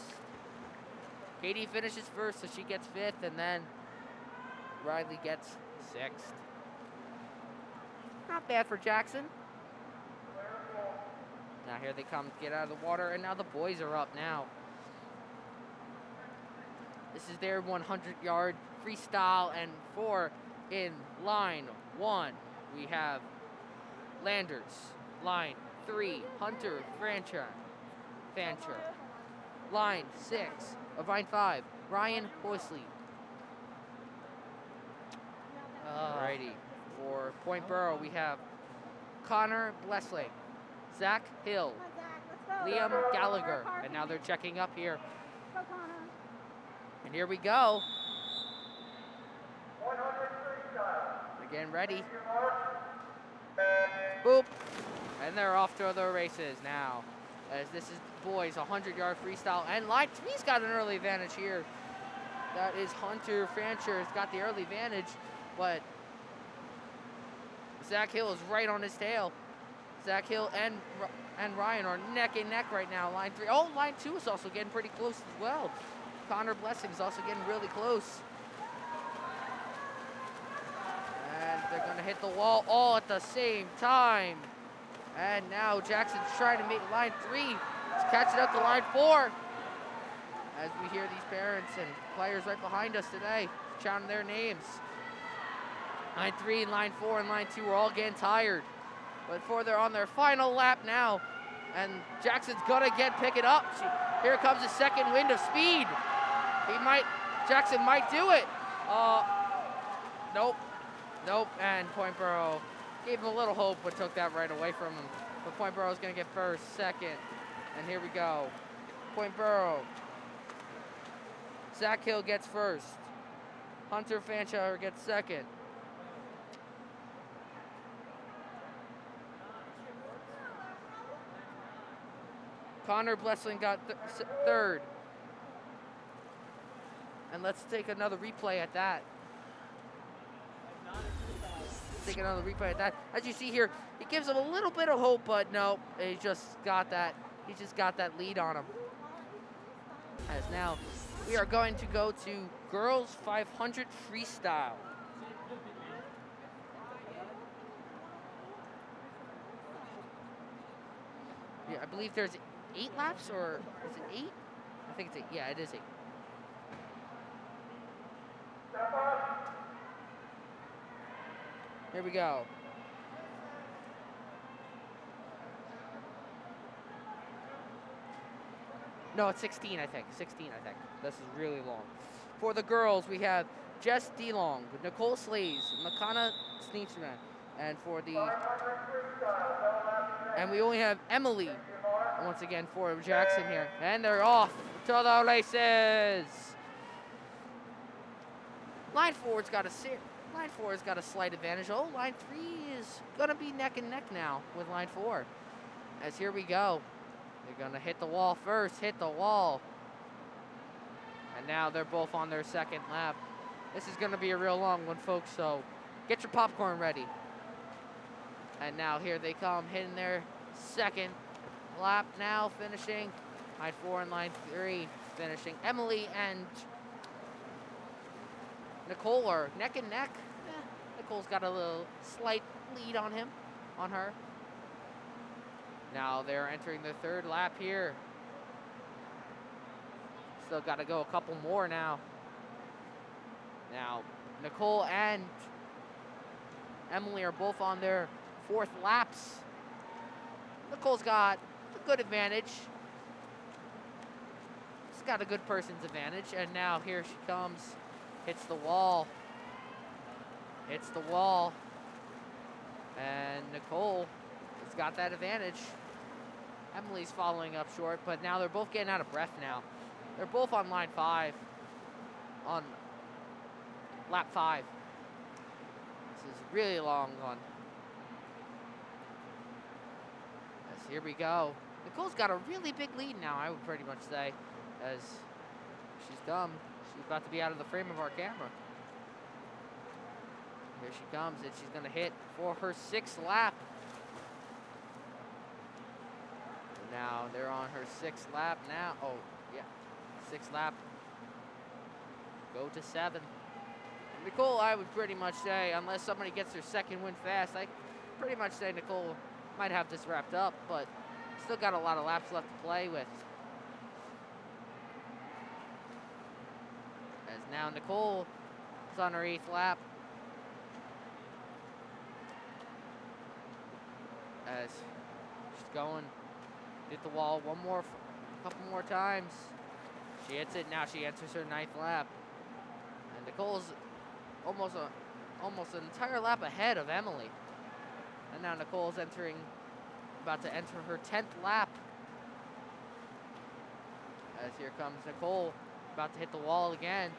Katie finishes first, so she gets 5th, and then Riley gets 6th. Not bad for Jackson. Now here they come, get out of the water, and now the boys are up now. This is their 100-yard freestyle, and in line 1, we have Landers. Line 3, Hunter Fancher. Line 5, Ryan Boysley. Alrighty. For Point Borough, we have Connor Blessling, Zach Hill, Liam Gallagher, and now they're checking up here. And here we go. Again, ready. Boop. And they're off to their races now. As this is boys, 100-yard freestyle. And line 3's got an early advantage here. That is Hunter Fancher has got the early advantage, but Zach Hill is right on his tail. Zach Hill and Ryan are neck and neck right now. Line 3. Oh, line 2 is also getting pretty close as well. Connor Blessing is also getting really close. And they're going to hit the wall all at the same time. And now Jackson's trying to make line 3. He's catching up to line 4. As we hear these parents and players right behind us today shouting their names. Line 3 and line 4 and line 2 are all getting tired. But they're on their final lap now. And Jackson's gonna pick it up. Here comes the second wind of speed. Jackson might do it. Nope. Nope. And Point Borough gave him a little hope, but took that right away from him. But Point Borough's going to get first, second. And here we go. Point Borough. Zach Hill gets first. Hunter Fanchauer gets second. Connor Blessling got third. And let's take another replay at that. Take another replay at that. As you see here, it gives him a little bit of hope, but no, he just got that. He just got that lead on him. As now we are going to go to girls 500 freestyle. Yeah, I believe there's 8 laps, or is it 8? I think it's 8. Yeah, it is 8. Here we go. No, it's 16, I think. 16, I think. This is really long. For the girls, we have Jess DeLong, Nicole Slays, Makana Sneetzman, and for the... And we only have Emily, once again, for Jackson here. And they're off to the races. Line 4's got a Line 4 has got a slight advantage. Oh, Line 3 is going to be neck and neck now with Line 4. As here we go. They're going to hit the wall first. Hit the wall. And now they're both on their second lap. This is going to be a real long one, folks, so get your popcorn ready. And now here they come, hitting their second lap now, finishing. Line 4 and Line 3 finishing. Emily and Nicole are neck and neck. Nicole's got a little slight lead on her. Now they're entering the third lap here. Still got to go a couple more now. Now, Nicole and Emily are both on their fourth laps. Nicole's got a good advantage. She's got a good person's advantage. And now here she comes. Hits the wall. Hits the wall. And Nicole has got that advantage. Emily's following up short, but now they're both getting out of breath now. They're both on Line 5. On lap 5. This is a really long one. As here we go. Nicole's got a really big lead now, I would pretty much say, as she's about to be out of the frame of our camera. Here she comes, and she's going to hit for her 6th lap. Now they're on her 6th lap now. Oh, yeah, 6th lap. Go to 7. Nicole, I would pretty much say, unless somebody gets their second win fast, I pretty much say Nicole might have this wrapped up, but still got a lot of laps left to play with. As now Nicole is on her 8th lap. As she's going, hit the wall a couple more times. She hits it, now she enters her 9th lap. And Nicole's almost an entire lap ahead of Emily. And now Nicole's about to enter her 10th lap. As here comes Nicole, about to hit the wall again.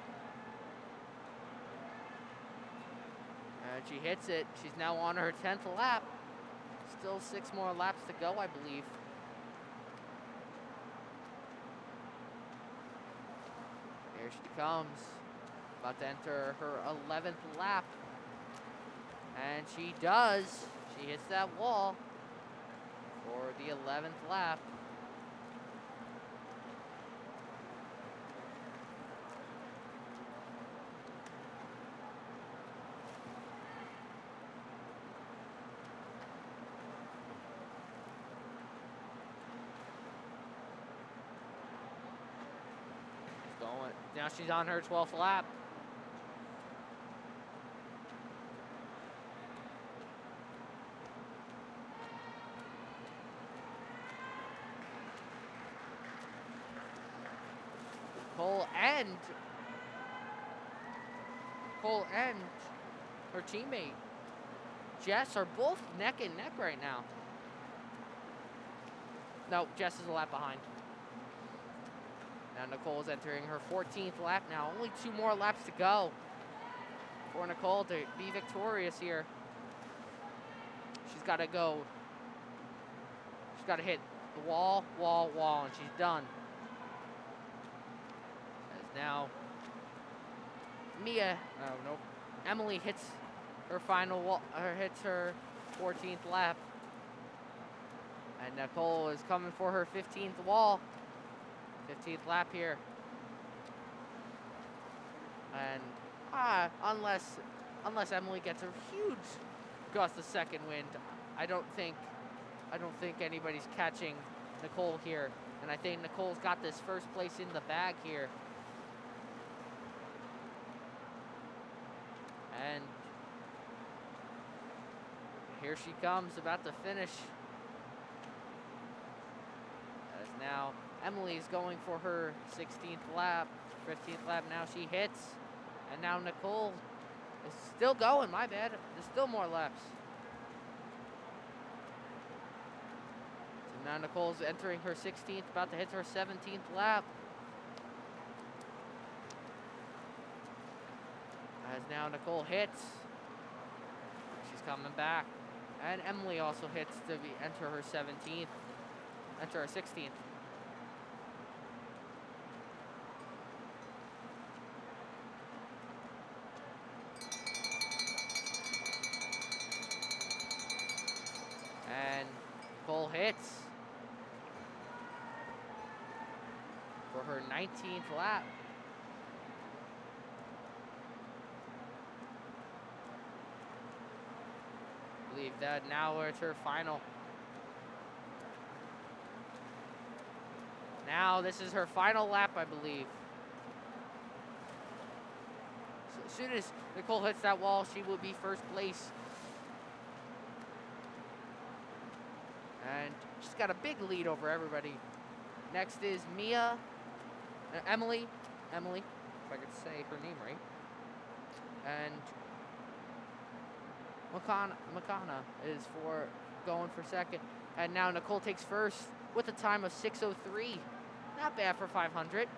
And she hits it. She's now on her 10th lap. Still 6 more laps to go, I believe. Here she comes. About to enter her 11th lap. And she does. She hits that wall for the 11th lap. Now she's on her 12th lap. Cole and Nicole and her teammate, Jess, are both neck and neck right now. No, Jess is a lap behind. Now Nicole is entering her 14th lap now. Only 2 more laps to go for Nicole to be victorious here. She's got to go. She's got to hit the wall, and she's done. As now Emily hits her final wall, hits her 14th lap. And Nicole is coming for her 15th wall. 15th lap here. And unless Emily gets a huge gust of second wind, I don't think anybody's catching Nicole here. And I think Nicole's got this first place in the bag here. And here she comes, about to finish. As now Emily's going for her 16th lap, 15th lap. Now she hits, and now Nicole is still going. My bad. There's still more laps. So now Nicole's entering her 16th, about to hit her 17th lap. As now Nicole hits, she's coming back, and Emily also hits to enter her 17th, enter her 16th. And Nicole hits for her 19th lap. I believe that now it's her final. Now this is her final lap, I believe. So as soon as Nicole hits that wall, she will be first place. And she's got a big lead over everybody. Next is Emily, if I could say her name right. And Makana is going for second. And now Nicole takes first with a time of 6:03. Not bad for 500. It's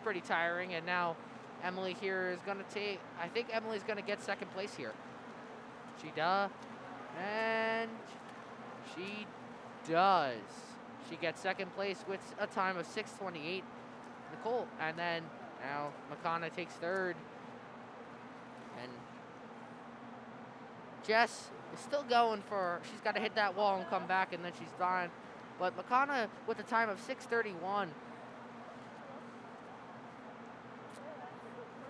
pretty tiring. And now Emily here is going to I think Emily's going to get second place here. She does. And she does. She gets second place with a time of 6:28. Nicole. And then now Makana takes third. And Jess is still going for, she's got to hit that wall and come back, and then she's done. But Makana with a time of 6:31.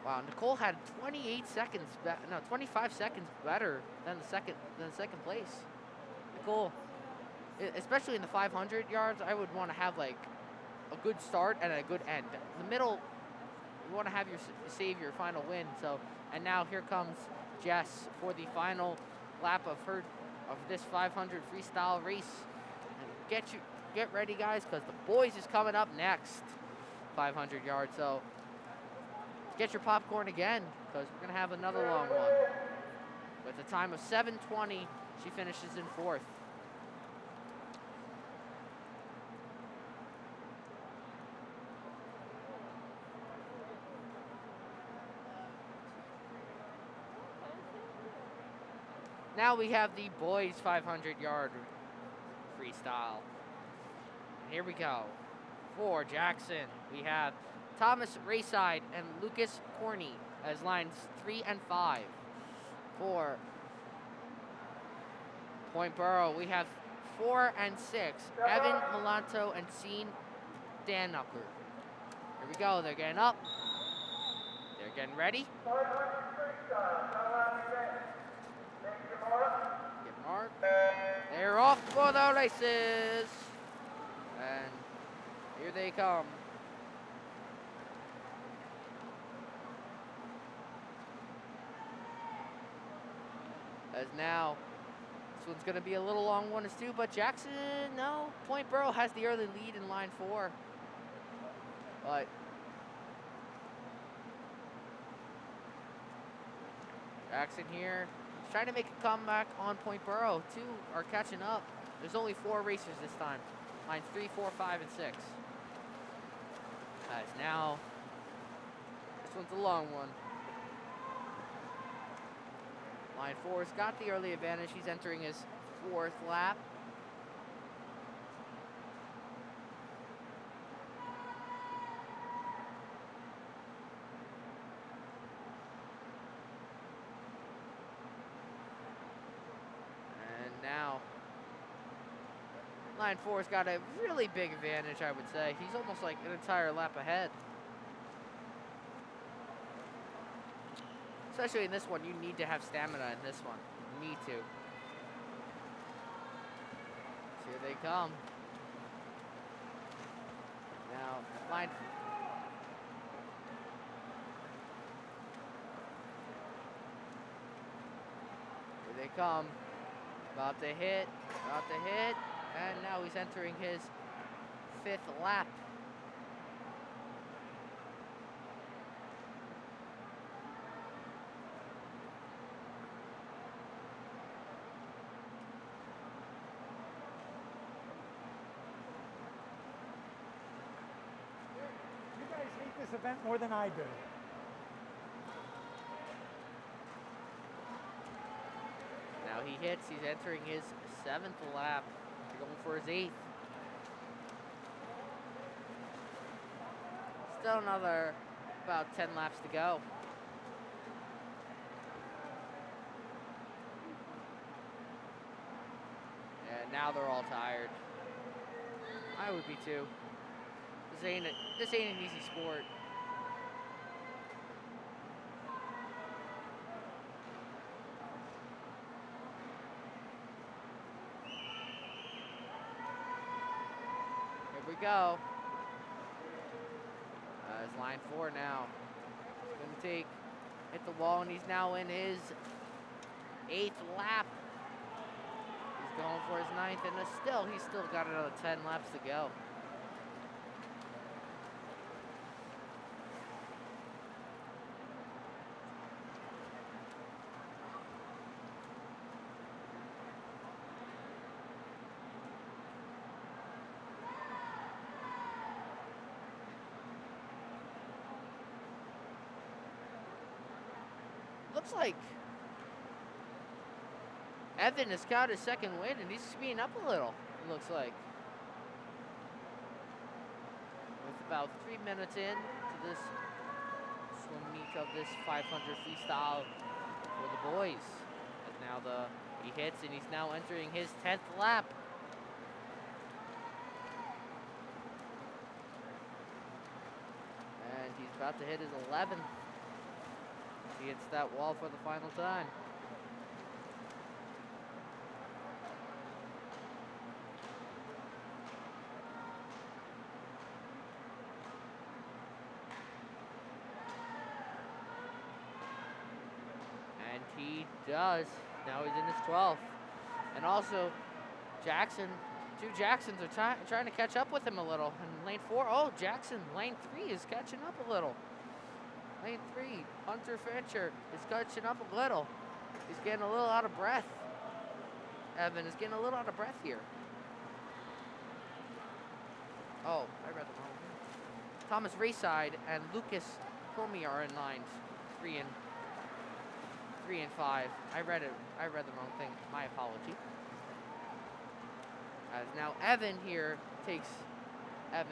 Wow, Nicole had 25 seconds better than the second place. Nicole, especially in the 500 yards, I would want to have like a good start and a good end. In the middle, you want to have save your final win. So, and now here comes Jess for the final lap of this 500 freestyle race. And get ready, guys, because the boys is coming up next. 500 yards. So get your popcorn again, because we're gonna have another long one. With a time of 7:20, she finishes in fourth. Now we have the boys 500-yard freestyle. And here we go. For Jackson, we have Thomas Rayside and Lucas Corney as lines 3 and 5. For Point Borough, we have 4 and 6. Evan Melanto and Sean Danucker. Here we go. They're getting up. They're getting ready. Get marked. They're off for the races. And here they come. As now, this one's going to be a little long one as too, but Jackson, no. Point Borough has the early lead in line 4. But Jackson here. He's trying to make a comeback on Point Borough. 2 are catching up. There's only 4 racers this time. Lines 3, 4, 5, and 6. Guys, now this one's a long one. Line 4's got the early advantage. He's entering his 4th lap. And now Line 4's got a really big advantage, I would say. He's almost like an entire lap ahead. Especially in this one, you need to have stamina in this one. You need to. So here they come. Now, line. Here they come. About to hit. About to hit. And now he's entering his 5th lap. This event more than I do. Now he hits. He's entering his 7th lap. Going for his 8th. Still another about 10 laps to go. And now they're all tired. I would be too. This ain't an easy sport. Here we go. It's line 4 now. He's gonna hit the wall, and he's now in his 8th lap. He's going for his 9th, and he's still got another 10 laps to go. Looks like Evan has got his 2nd win, and he's speeding up a little, it looks like. With about 3 minutes in to this swim meet of this 500 freestyle for the boys. And now he hits, and he's now entering his 10th lap. And he's about to hit his 11th. He hits that wall for the final time. And he does. Now he's in his 12th. And also, two Jacksons are trying to catch up with him a little. And lane 4, Jackson, lane 3 is catching up a little. Lane 3, Hunter Fincher is catching up a little. He's getting a little out of breath. Evan is getting a little out of breath here. Oh, I read the wrong thing. Thomas Rayside and Lucas Cormier are in lines 3 and 5. I read the wrong thing. My apology. As now Evan here takes a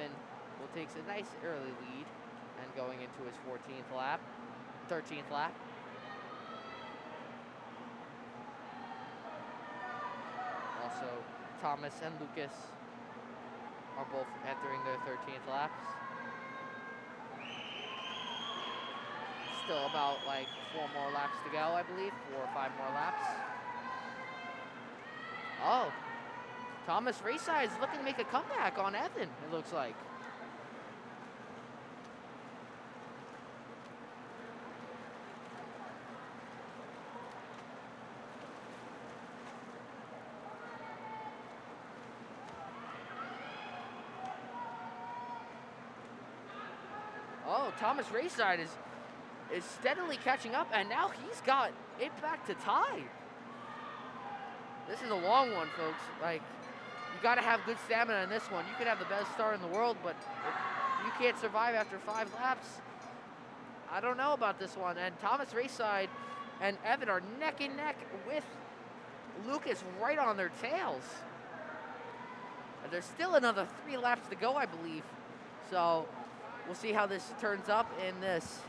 nice early lead. And going into his 13th lap. Also, Thomas and Lucas are both entering their 13th laps. Still about like 4 more laps to go, I believe. 4 or 5 more laps. Oh, Thomas Rayside is looking to make a comeback on Evan, it looks like. Oh, Thomas Rayside is is steadily catching up, and now he's got it back to tie. This is a long one, folks. Like, you got to have good stamina in this one. You could have the best start in the world, but if you can't survive after 5 laps, I don't know about this one. And Thomas Rayside and Evan are neck and neck with Lucas right on their tails. And there's still another 3 laps to go, I believe. So we'll see how this turns up in this.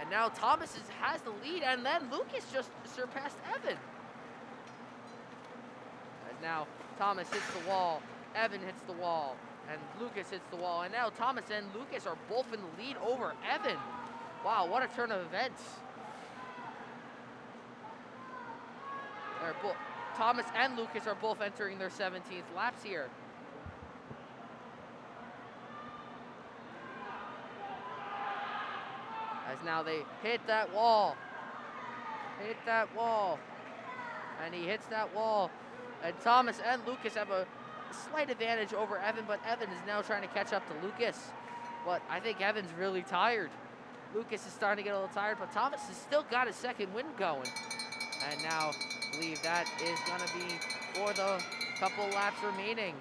And now Thomas has the lead, and then Lucas just surpassed Evan. And now Thomas hits the wall, Evan hits the wall, and Lucas hits the wall. And now Thomas and Lucas are both in the lead over Evan. Wow, what a turn of events. Thomas and Lucas are both entering their 17th laps here. As now they hit that wall. Hit that wall. And he hits that wall. And Thomas and Lucas have a slight advantage over Evan, but Evan is now trying to catch up to Lucas. But I think Evan's really tired. Lucas is starting to get a little tired, but Thomas has still got his second win going. And now I believe that is going to be for the couple laps remaining.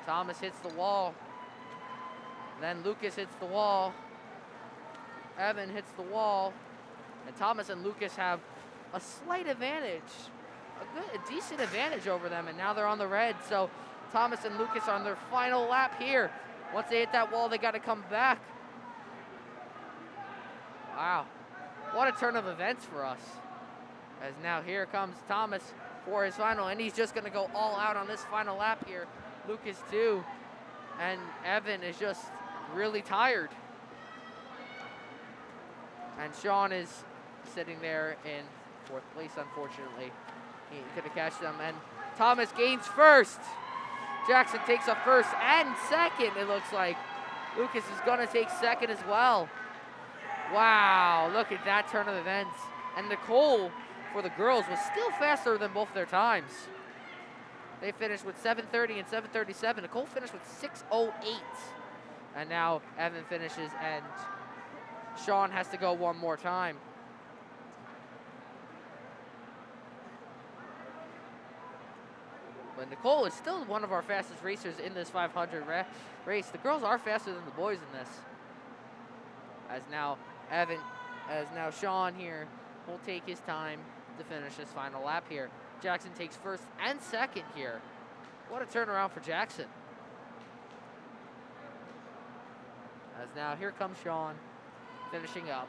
Thomas hits the wall. Then Lucas hits the wall. Evan hits the wall. And Thomas and Lucas have a slight advantage. A decent advantage over them, and now they're on the red. So Thomas and Lucas are on their final lap here. Once they hit that wall, they got to come back. Wow, what a turn of events for us. As now here comes Thomas for his final, and he's just going to go all out on this final lap here. Lucas too, and Evan is just really tired. And Sean is sitting there in 4th place, unfortunately. He could have catched them, and Thomas gains first. Jackson takes a first and second, it looks like. Lucas is going to take second as well. Wow, look at that turn of events. And Nicole, for the girls, was still faster than both their times. They finished with 7:30 and 7:37. Nicole finished with 6:08. And now Evan finishes, and Sean has to go one more time. But Nicole is still one of our fastest racers in this 500 race. The girls are faster than the boys in this. As now Sean here will take his time to finish this final lap here. Jackson takes first and second here. What a turnaround for Jackson. As now here comes Sean finishing up.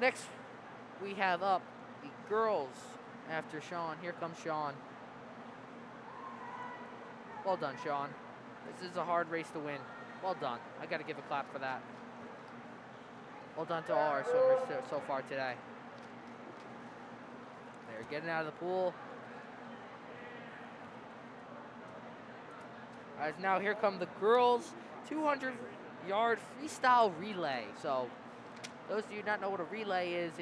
Next we have up the girls after Sean. Here comes Sean. Well done, Sean. This is a hard race to win. Well done. I got to give a clap for that. Well done to all our swimmers so far today. They're getting out of the pool. As now here come the girls 200-yard freestyle relay. So those of you who not know what a relay is,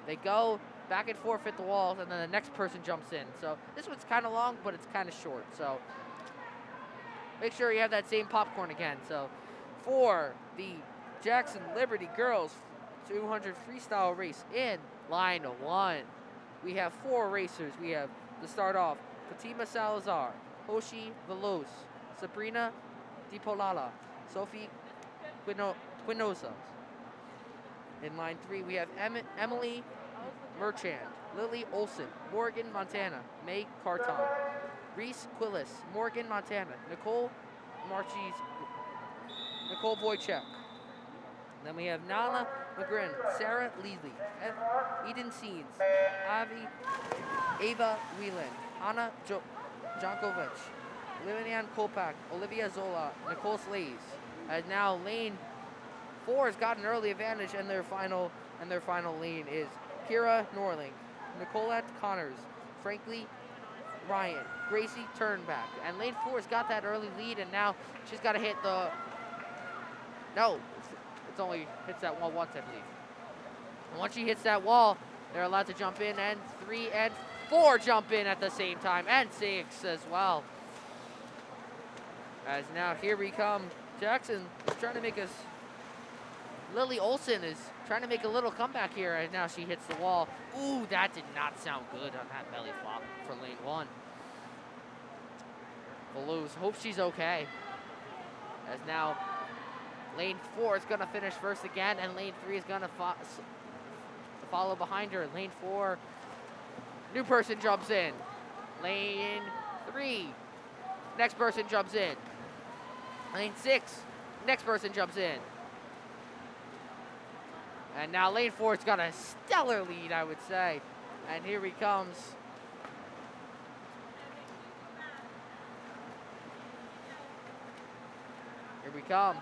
they go back and forth at the walls, and then the next person jumps in. So this one's kind of long, but it's kind of short. So make sure you have that same popcorn again. So for the Jackson Liberty girls 200 freestyle race in line 1, we have 4 racers. We have, to start off, Fatima Salazar, Hoshi Veloz, Sabrina DiPolala, Sophie Quinoza. In line 3, we have Emily Merchant, Lily Olson, Morgan Montana, May Carton, Reese Quillis, Morgan Montana, Nicole Marchese, Nicole Wojcik. Then we have Nala McGrin, Sarah Leasley, Eden Seeds, Ava Whelan, Anna Jankovic, Lilian Kolpak, Olivia Zola, Nicole Slays. As now lane 4 has got an early advantage, and their final lane is Kira Norling, Nicolette Connors, Frankly Ryan, Gracie Turnback. And lane 4 has got that early lead, and now she's got to hit the... No, it's only hits that wall once, I believe. And once she hits that wall, they're allowed to jump in, and 3 and 4 jump in at the same time, and 6 as well. As now here we come. Jackson is trying to make us Lily Olsen is trying to make a little comeback here, and now she hits the wall. Ooh, that did not sound good on that belly flop for lane 1. Balloons, hope she's okay. As now lane 4 is gonna finish first again, and lane 3 is gonna follow behind her. Lane 4, new person jumps in. Lane 3, next person jumps in. Lane 6, next person jumps in. And now lane 4's got a stellar lead, I would say. And here he comes. Here we come.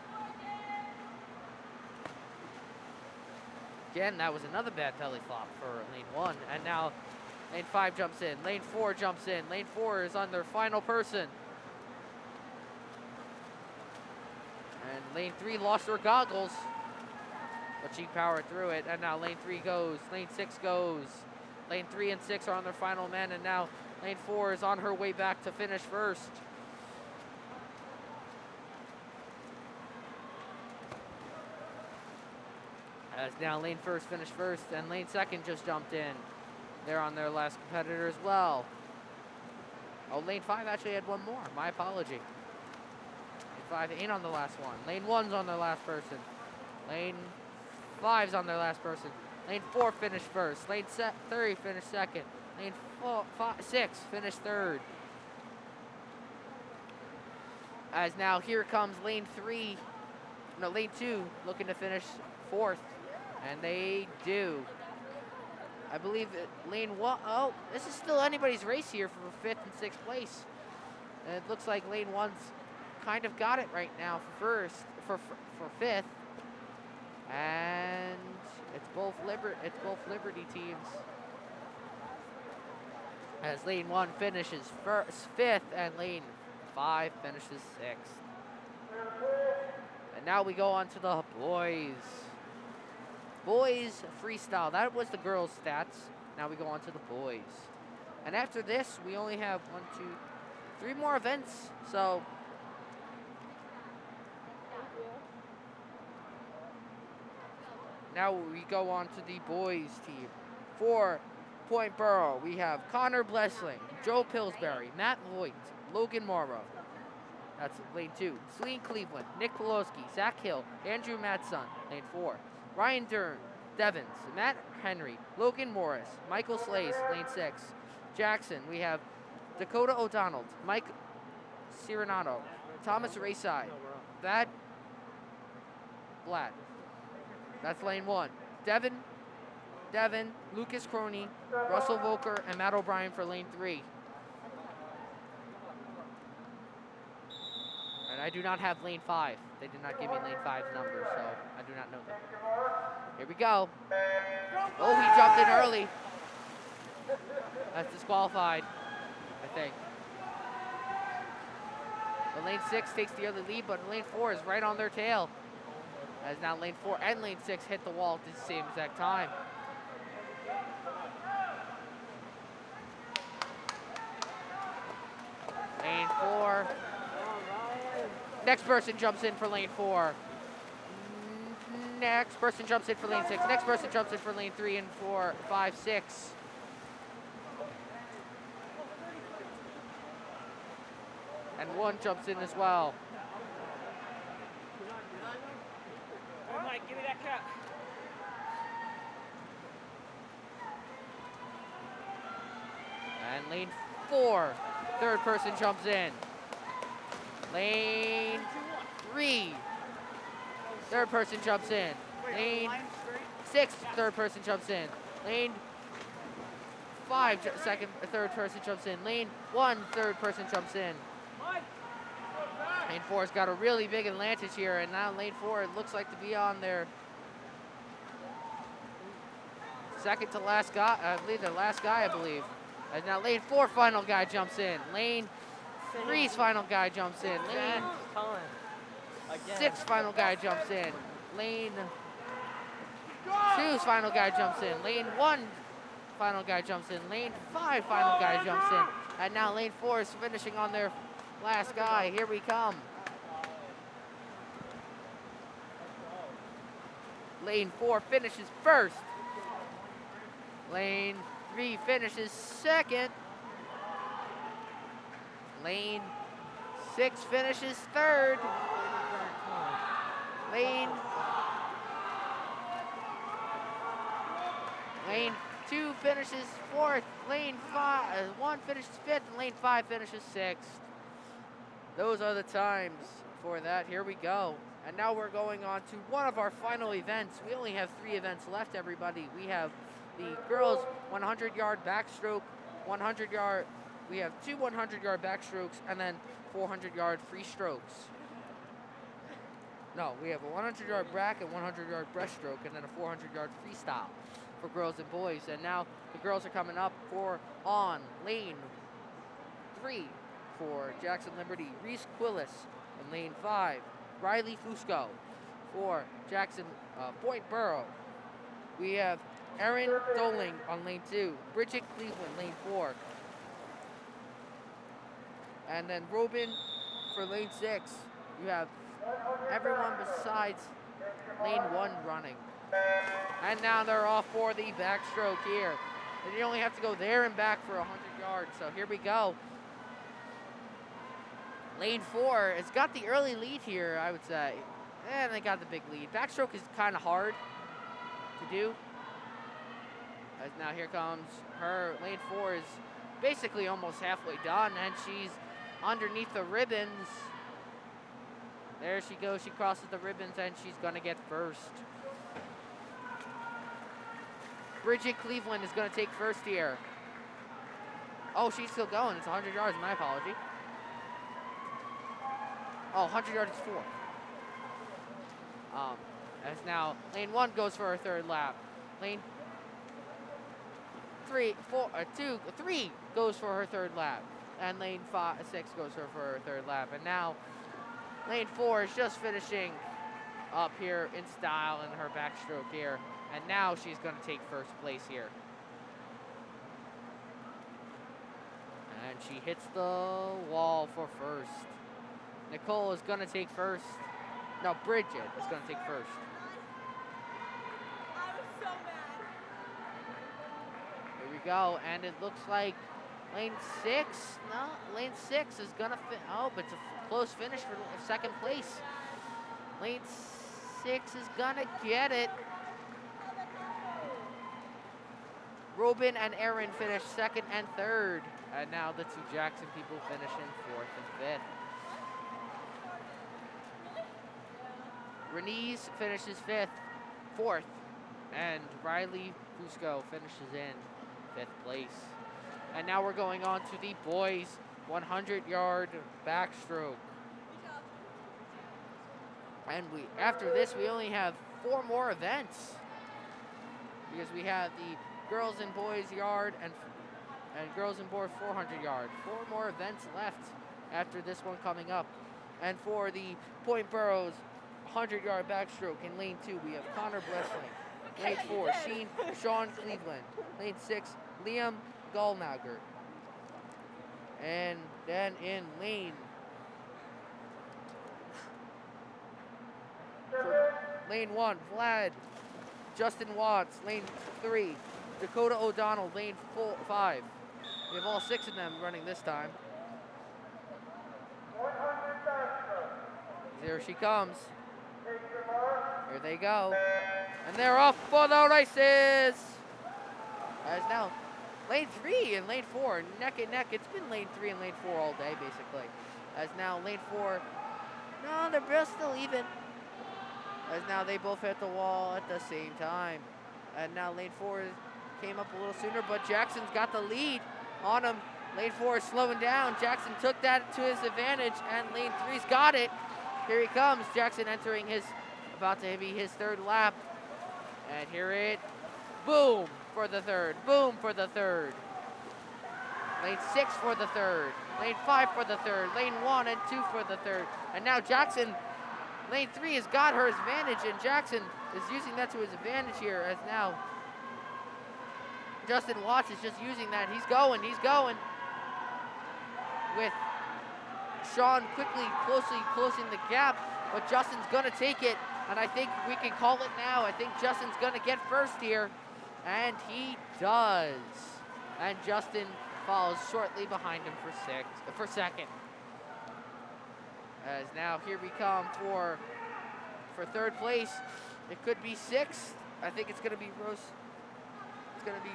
Again, that was another bad belly flop for lane 1. And now lane 5 jumps in. Lane 4 jumps in. Lane 4 is on their final person. And lane 3 lost her goggles, but she powered through it. And now lane 3 goes. Lane 6 goes. Lane 3 and 6 are on their final men. And now lane 4 is on her way back to finish first. As now lane 1st finished first, and lane 2nd just jumped in. They're on their last competitor as well. Oh, lane 5 actually had one more. My apology. Lane 5 ain't on the last one. Lane 1's on their last person. Lane 5's on their last person. Lane 4 finished first. Lane 3 finished second. Lane 6 finished third. As now here comes lane 2 looking to finish fourth. And they do. I believe that lane 1, oh, this is still anybody's race here for 5th and 6th place. And it looks like lane 1's kind of got it right now for 5th. And it's both Liberty teams. As lane 1 finishes 5th and lane 5 finishes 6th. And now we go on to the boys. Boys freestyle. That was the girls' stats. Now we go on to the boys. And after this, we only have 3 more events. So now we go on to the boys team. For Point Borough, we have Connor Blessling, Joe Pillsbury, Matt Voigt, Logan Morrow. That's lane 2. Celine Cleveland, Nick Poloski, Zach Hill, Andrew Matson, lane 4. Ryan Dern, Devens, Matt Henry, Logan Morris, Michael Slays, lane 6. Jackson, we have Dakota O'Donnell, Mike Cirinado, Thomas Rayside, Blatt. That's lane 1. Devin, Lucas Croney, Russell Volker, and Matt O'Brien for lane 3. And I do not have lane 5. They did not give me lane 5's number, so I do not know them. Here we go. Oh, he jumped in early. That's disqualified, I think. But lane 6 takes the early lead, but lane 4 is right on their tail. As now lane 4 and lane 6 hit the wall at the same exact time. Lane 4. Next person jumps in for lane 4. Next person jumps in for lane 6. Next person jumps in for lane 3 and 4, 5, 6. And 1 jumps in as well. Oh, Mike, give me that cap. And lane 4, third person jumps in. Lane 3, third person jumps in. Lane 6, third person jumps in. Lane 5, third person jumps in. Lane 1, third person jumps in. Lane 4's got a really big advantage here, and now lane 4 it looks like to be on their second to last guy. I believe their last guy, I believe. And now lane 4 final guy jumps in. Lane 3's final guy jumps in. Lane 6 final guy jumps in. Lane 2's final guy jumps in. Lane 1 final guy jumps in. Lane 5 final guy jumps in. And now lane 4 is finishing on their last guy. Here we come. Lane 4 finishes first. Lane 3 finishes second. Lane 6 finishes third. Lane 2 finishes fourth. Lane 1 finishes fifth, and lane 5 finishes sixth. Those are the times for that. Here we go. And now we're going on to one of our final events. We only have 3 events left, everybody. We have the girls 100-yard backstroke, 100-yard. We have 2 100-yard backstrokes and then 400-yard free strokes. No, we have a 100-yard back and 100-yard breaststroke, and then a 400-yard freestyle for girls and boys. And now the girls are coming up on lane 3 for Jackson Liberty, Reese Quillis. In lane 5, Riley Fusco. For Jackson Point Borough, we have Erin Doling on lane 2, Bridget Cleveland, lane 4. And then Robin for lane 6. You have everyone besides lane 1 running. And now they're off for the backstroke here. And you only have to go there and back for 100 yards. So here we go. Lane 4 has got the early lead here, I would say. And they got the big lead. Backstroke is kind of hard to do. As now here comes her. Lane 4 is basically almost halfway done, and she's underneath the ribbons. There she goes. She crosses the ribbons, and she's going to get first. Bridget Cleveland is going to take first here. Oh, she's still going. It's 100 yards. My apology. Oh, 100 yards is 4. As now lane 1 goes for her third lap. Lane 3 goes for her third lap. And lane 6 goes for her third lap. And now lane 4 is just finishing up here in style in her backstroke here. And now she's going to take first place here. And she hits the wall for first. Nicole is going to take first. No, Bridget is going to take first. I was so mad. Here we go. And it looks like lane 6. No, lane 6 is going to oh, but it's a close finish for second place. Lane 6 is going to get it. Robin and Aaron finish second and third. And now the 2 Jackson people finish in 4th and 5th. Renese finishes 4th. And Riley Fusco finishes in 5th place. And now we're going on to the boys 100-yard backstroke. And after this, we only have 4 more events. Because we have the girls and boys yard and girls and boys 400 yard. 4 more events left after this one coming up. And for the Point Borough's 100-yard backstroke in lane 2, we have Connor Blessling. Lane 4, Sean Cleveland. Lane 6, Liam Gallnagger. And then in lane 1, Vlad Justin Watts. Lane 3, Dakota O'Donnell. Lane 5. We have all 6 of them running this time. There she comes. Here they go. And they're off for the races. As now lane 3 and lane 4 neck and neck. It's been lane 3 and lane 4 all day basically. As now lane 4, no, they're both still even. As now they both hit the wall at the same time. And now lane 4 came up a little sooner, but Jackson's got the lead on him. Lane 4 is slowing down. Jackson took that to his advantage, and lane 3's got it. Here he comes. Jackson entering about to be his 3rd lap. And here it, boom for the 3rd, boom for the 3rd. Lane 6 for the 3rd, lane 5 for the 3rd, lane 1 and 2 for the 3rd. And now Jackson, lane 3 has got her advantage, and Jackson is using that to his advantage here as now Justin Watts is just using that. He's going. With Sean quickly closing the gap. but Justin's gonna take it, and I think we can call it now. I think Justin's gonna get first here, and he does. And Justin follows shortly behind him for second. As now here we come for third place. It could be sixth. I think it's gonna be Rose. It's gonna be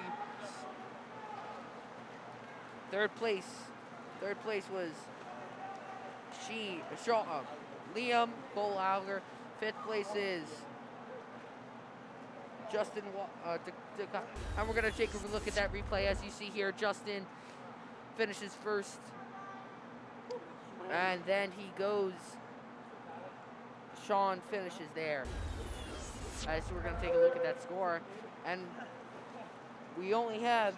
third place. Third place was Liam Cole-Alger. Fifth place is Justin, and we're gonna take a look at that replay. As you see here, Justin finishes first, and then he goes, Sean finishes there. So we're gonna take a look at that score, and we only have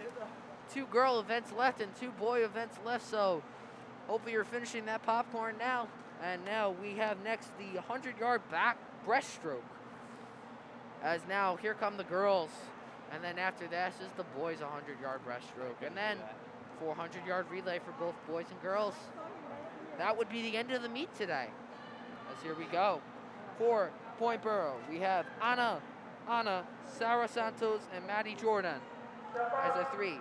2 girl events left and 2 boy events left, so hopefully you're finishing that popcorn now. And now we have next the 100-yard back breaststroke. As now here come the girls, and then after that is the boys 100-yard breaststroke, and then 400-yard relay for both boys and girls. That would be the end of the meet today. As here we go. For Point Borough, we have Anna, Sarah Santos, and Maddie Jordan as a 3.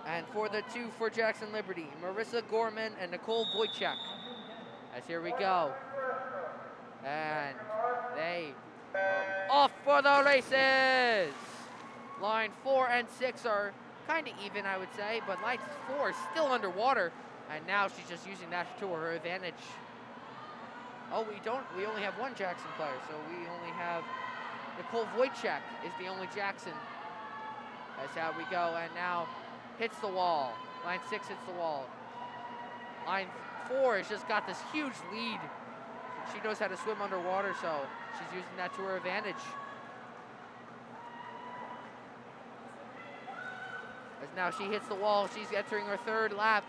And for the 2 for Jackson Liberty, Marissa Gorman and Nicole Wojciak. As here we go. And they are off for the races. Line 4 and 6 are kind of even, I would say, but line 4 is still underwater, and now she's just using that to her advantage. Oh, we only have 1 Jackson player, so we only have Nicole Wojciak is the only Jackson. That's how we go, and now hits the wall. Line 6 hits the wall. Line 4 has just got this huge lead. She knows how to swim underwater, so she's using that to her advantage. As now she hits the wall, she's entering her 3rd lap.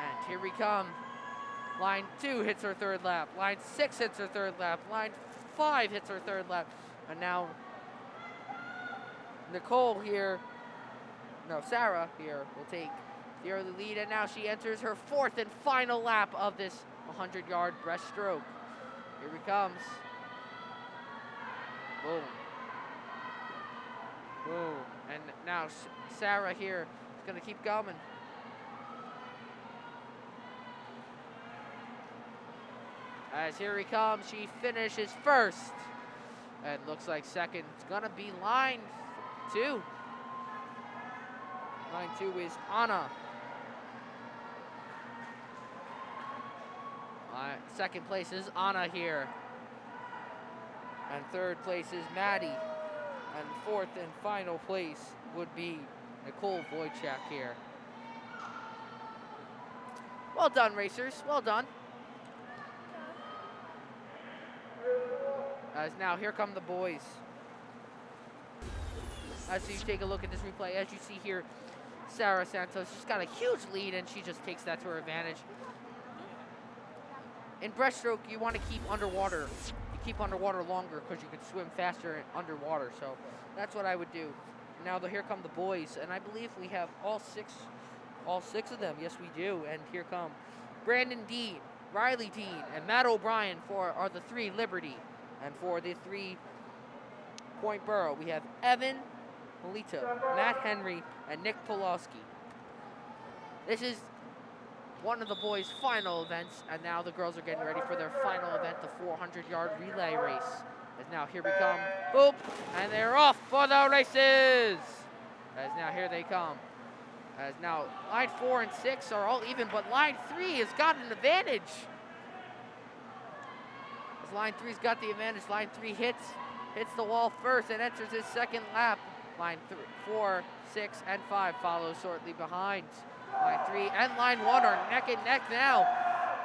And here we come. Line 2 hits her 3rd lap. Line 6 hits her 3rd lap. Line 5 hits her 3rd lap. And now Sarah here will take the early lead, and now she enters her 4th and final lap of this 100-yard breaststroke. Here he comes. Boom. Boom. And now Sarah here is going to keep going. As here he comes, she finishes first. And looks like second is going to be line 2. Line 2 is Anna. Second place is Anna here. And 3rd place is Maddie. And 4th and final place would be Nicole Wojciak here. Well done, racers. Well done. As now, here come the boys. As you take a look at this replay, as you see here, Sarah Santos, she's got a huge lead, and she just takes that to her advantage. In breaststroke, you want to keep underwater. You keep underwater longer because you can swim faster underwater. So that's what I would do. Now, here come the boys, and I believe we have all six of them. Yes, we do. And here come Brandon Dean, Riley Dean, and Matt O'Brien are the 3 Liberty. And for the 3 Point Borough, we have Evan Melita, Matt Henry, and Nick Pulowski. This is one of the boys' final events, and now the girls are getting ready for their final event, the 400-yard relay race. As now here we come, boop, and they're off for the races. As now here they come. As now line 4 and 6 are all even, but line 3 has got an advantage. As line 3's got the advantage, line 3 hits the wall first and enters his 2nd lap. Line 4, 6, and 5 follow shortly behind. Line 3 and line 1 are neck and neck now.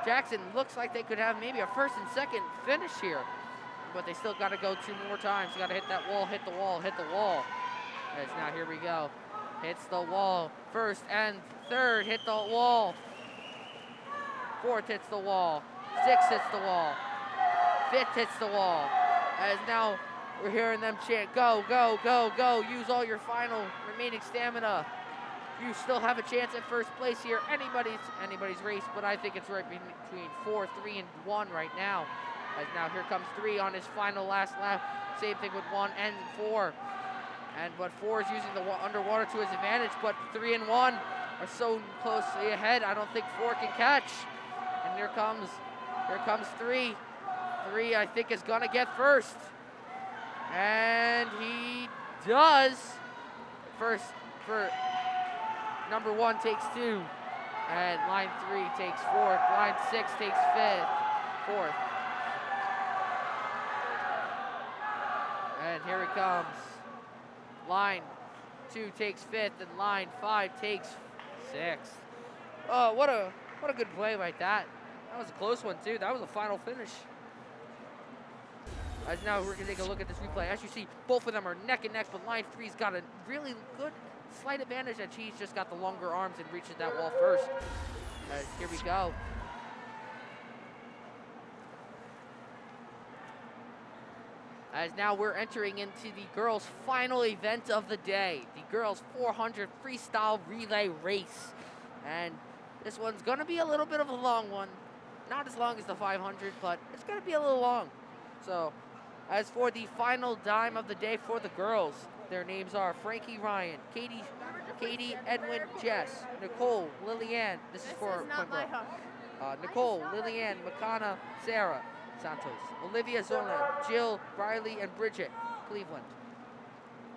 Jackson looks like they could have maybe a 1st and 2nd finish here, but they still got to go 2 more times. Got to hit that wall, hit the wall, hit the wall. As now here we go. Hits the wall. 1st and 3rd hit the wall. 4th hits the wall. 6th hits the wall. 5th hits the wall. As now we're hearing them chant, go, go, go, go. Use all your final remaining stamina. you still have a chance at first place here. Anybody's race, but I think it's right between 4, 3, and 1 right now. As now here comes 3 on his final last lap. Same thing with 1 and 4. But 4 is using the underwater to his advantage, but 3 and 1 are so closely ahead. I don't think 4 can catch. And here comes 3. 3, I think, is gonna get first. And he does. First for number 1 takes 2. And line 3 takes 4th. Line 6 takes 4th. And here it comes. Line 2 takes 5th, and line 5 takes 6th. Oh, what a good play like that. That was a close one too. That was a final finish. As now we're gonna take a look at this replay. As you see, both of them are neck and neck, but line 3's got a really good slight advantage that she's just got the longer arms and reaches that wall first. Here we go. As now we're entering into the girls' final event of the day, the girls' 400 freestyle relay race. And this one's gonna be a little bit of a long one. Not as long as the 500, but it's gonna be a little long. So, as for the final dime of the day for the girls, their names are Frankie Ryan, Katie, Edwin, Jess, Nicole, Lillianne. This is for not my Borough. hook. Nicole, Lillianne, Makana, Sarah Santos, Olivia Zola, Jill, Riley, and Bridget Cleveland.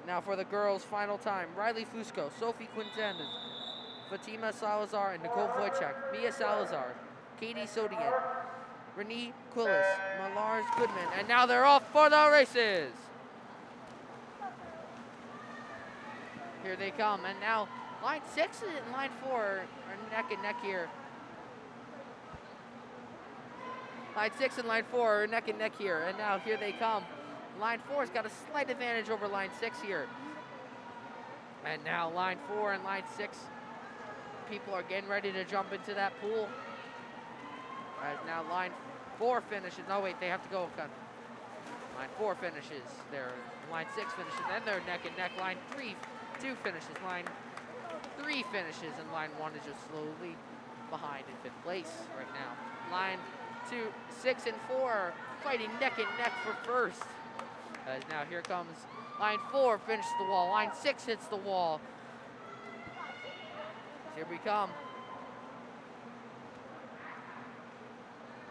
Now for the girls' final time, Riley Fusco, Sophie Quintanas, Fatima Salazar, and Nicole Wojcik, Mia Salazar, Katie Sodian, Renee Quillis, Malars Goodman, and now they're off for the races. Here they come, and now line 6 and line 4 are neck and neck here. Line 6 and line 4 are neck and neck here, and now here they come. Line 4's got a slight advantage over line 6 here. And now line 4 and line 6, people are getting ready to jump into that pool. As now line 4 finishes. No, wait, they have to go. Line 4 finishes. Line 6 finishes, and they're neck and neck. Line 2 finishes. Line 3 finishes, and line 1 is just slowly behind in 5th place right now. Line 6 and 4 fighting neck and neck for first. As now here comes line 4, finishes the wall. Line 6 hits the wall. Here we come.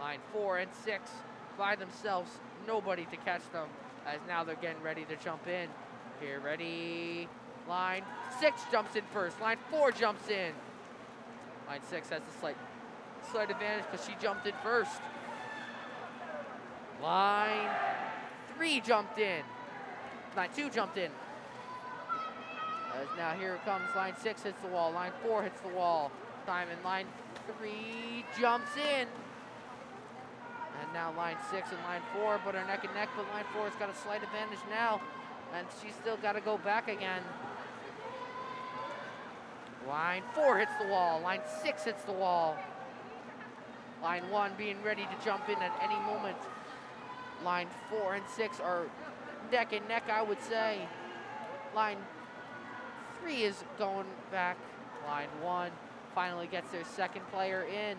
Line 4 and 6 by themselves, nobody to catch them. As now they're getting ready to jump in. Here, ready. Line 6 jumps in first. Line 4 jumps in. Line 6 has a slight advantage because she jumped in first. Line 3 jumped in. Line 2 jumped in. As now here it comes. Line 6 hits the wall. Line 4 hits the wall. Time, and line 3 jumps in. And now line 6 and line 4, but are neck and neck, but line 4 has got a slight advantage now. And she's still got to go back again. Line 4 hits the wall. Line 6 hits the wall. Line 1 being ready to jump in at any moment. Line 4 and 6 are neck and neck, I would say. Line 3 is going back. Line 1 finally gets their second player in.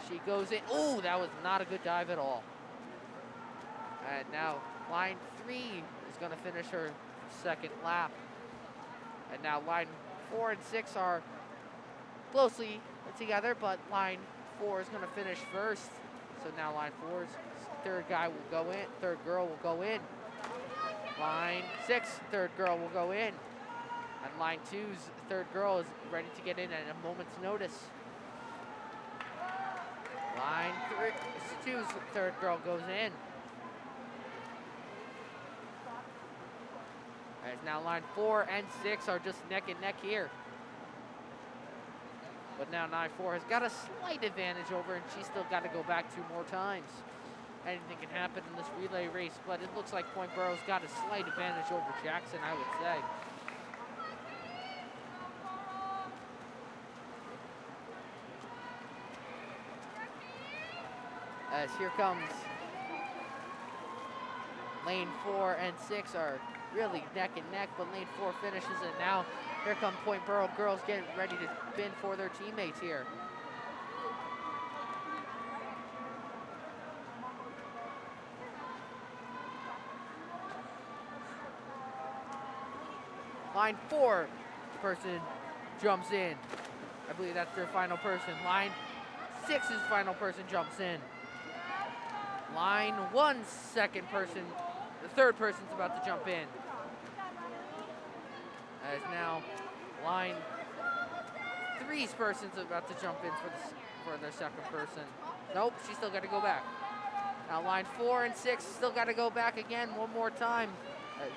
She goes in. Oh, that was not a good dive at all. And now line 3 is going to finish her second lap. And now line 4 and 6 are closely together, but line 4 is going to finish first. So now line 4's third girl will go in. Line 6, third girl will go in. And line 2's third girl is ready to get in at a moment's notice. Line 2's third girl goes in. As now line 4 and 6 are just neck and neck here. But now line 4 has got a slight advantage over, and she's still got to go back 2 more times. Anything can happen in this relay race, but it looks like Point Borough's got a slight advantage over Jackson, I would say. As here comes lane 4 and 6 are really neck and neck, but lane 4 finishes it. Now here come Point Borough girls getting ready to spin for their teammates here. Line 4 person jumps in. I believe that's their final person. Line 6's final person jumps in. Line 1's second person, the third person's about to jump in. As now line 3's person's about to jump in for their second person. Nope, she's still got to go back. Now line 4 and 6 still got to go back again one more time.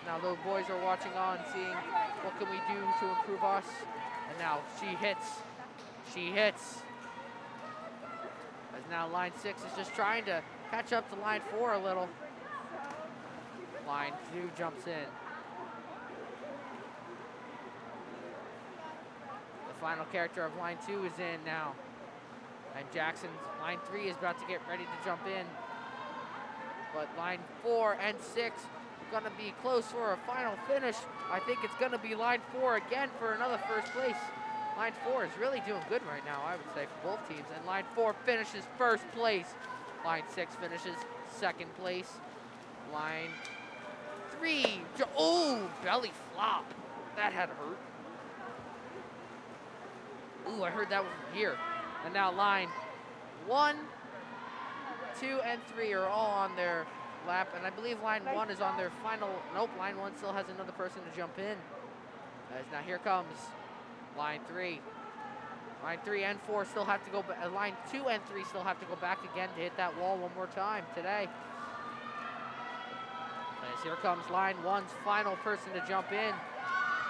Now those boys are watching on, seeing what can we do to improve us. And now she hits. She hits. As now line 6 is just trying to catch up to line 4 a little. Line 2 jumps in. The final character of line 2 is in now. And Jackson's line 3 is about to get ready to jump in. But line 4 and 6 are gonna be close for a final finish. I think it's gonna be line 4 again for another first place. Line 4 is really doing good right now, I would say, for both teams. And line 4 finishes first place. Line 6 finishes second place. Line 3, oh, belly flop. That had to hurt. Ooh, I heard that one from here. And now line 1, 2, and 3 are all on their lap. And I believe line 1 is on their final, nope, line 1 still has another person to jump in. As now here comes line 3. Line 3 and 4 still have to go, line 2 and 3 still have to go back again to hit that wall one more time today. As here comes line 1's final person to jump in.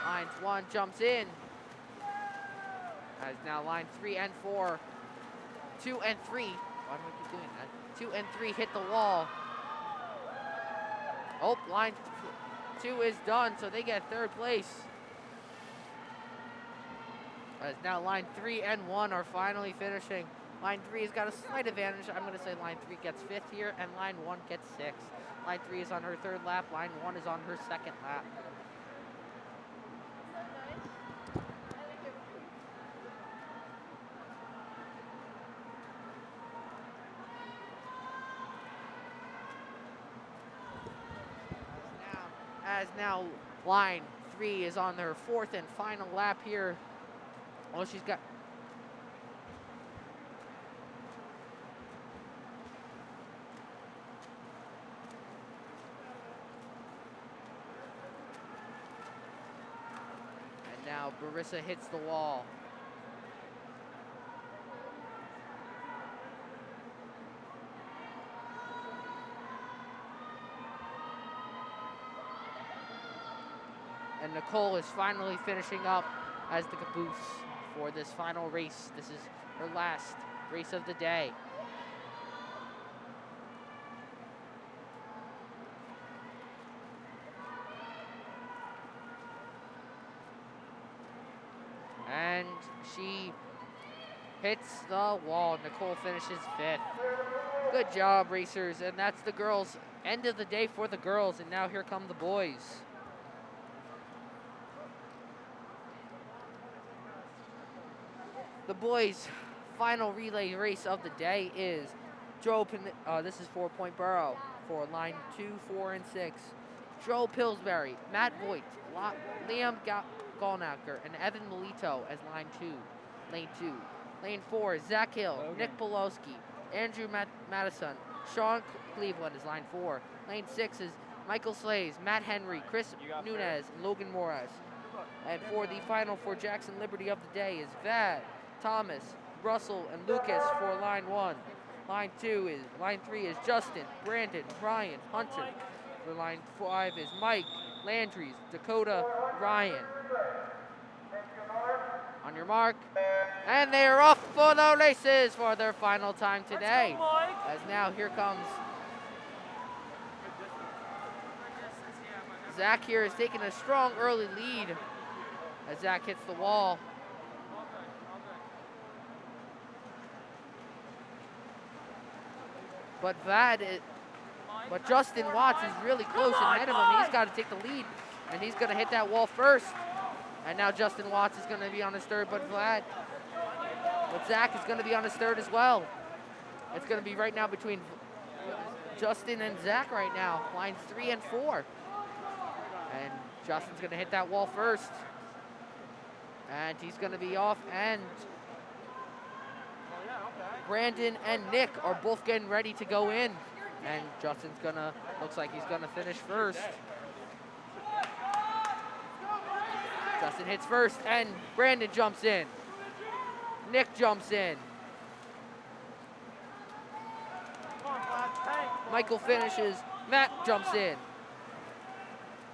Line 1 jumps in. As now line 3 and 4, 2 and 3, why do I keep doing that? 2 and 3 hit the wall. Oh, line 2 is done, so they get third place. As now line 3 and 1 are finally finishing. Line 3 has got a slight advantage. I'm going to say line 3 gets 5th here, and line 1 gets 6th. Line 3 is on her 3rd lap. Line 1 is on her 2nd lap. As now line 3 is on their 4th and final lap here. Oh, she's got... And now Barissa hits the wall. And Nicole is finally finishing up as the caboose for this final race. This is her last race of the day. And she hits the wall. Nicole finishes 5th. Good job, racers. And that's the girls' end of the day for the girls. And now here come the boys. The boys' final relay race of the day is this is for Point Borough for line 2, 4, and 6. Joe Pillsbury, Matt Voigt, Liam Gallnacker, and Evan Melito as line 2. Lane 2. Lane 4 is Zach Hill, Nick Polowski, Andrew Madison, Sean Cleveland is line 4. Lane 6 is Michael Slays, Matt Henry, Chris Nunez, and Logan Morris. And for the final for Jackson Liberty of the day is Vad, Thomas, Russell, and Lucas for line 1. Line 3 is Justin, Brandon, Ryan, Hunter. For line 5 is Mike, Landry's, Dakota, Ryan. On your mark. And they are off for the races for their final time today. As now here comes Zach here is taking a strong early lead as Zach hits the wall. But Justin Watts is really close ahead of him. He's got to take the lead. and he's going to hit that wall first. And now Justin Watts is going to be on his third, but Vlad. But Zach is going to be on his third as well. It's going to be right now between Justin and Zach right now, lines 3 and 4. And Justin's going to hit that wall first. And he's going to be off, and Brandon and Nick are both getting ready to go in. And Justin's going to, looks like he's going to finish first. Justin hits first, and Brandon jumps in. Nick jumps in. Michael finishes. Matt jumps in.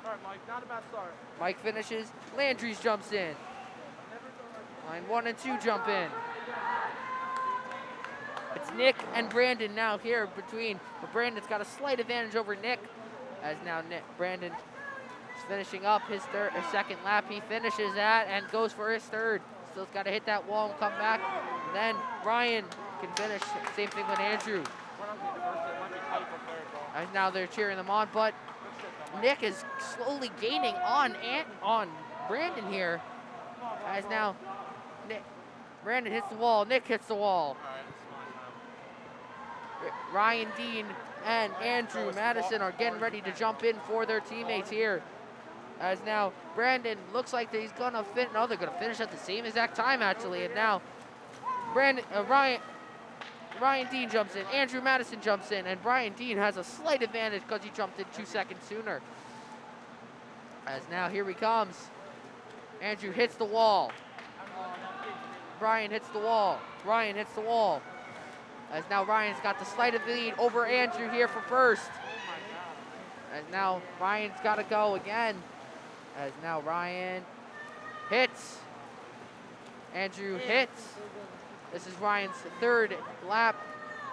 All right, Mike, not a bad start. Mike finishes. Landry's jumps in. Line 1 and 2 jump in. It's Nick and Brandon now here between, but Brandon's got a slight advantage over Nick, as now Brandon is finishing up his second lap. He finishes that and goes for his third. Still's got to hit that wall and come back. And then Ryan can finish. Same thing with Andrew. As now they're cheering them on, but Nick is slowly gaining on Brandon here. As now Brandon hits the wall, Nick hits the wall. Ryan Dean and Andrew Madison are getting ready to jump in for their teammates here. As now Brandon looks like he's gonna fit. No, they're gonna finish at the same exact time actually. And now Ryan Dean jumps in, Andrew Madison jumps in, and Brian Dean has a slight advantage because he jumped in 2 seconds sooner. As now here he comes. Andrew hits the wall. Brian hits the wall. Ryan hits the wall. As now Ryan's got the slight of lead over Andrew here for first. As now Ryan's got to go again. As now Ryan hits. Andrew hits. This is Ryan's third lap.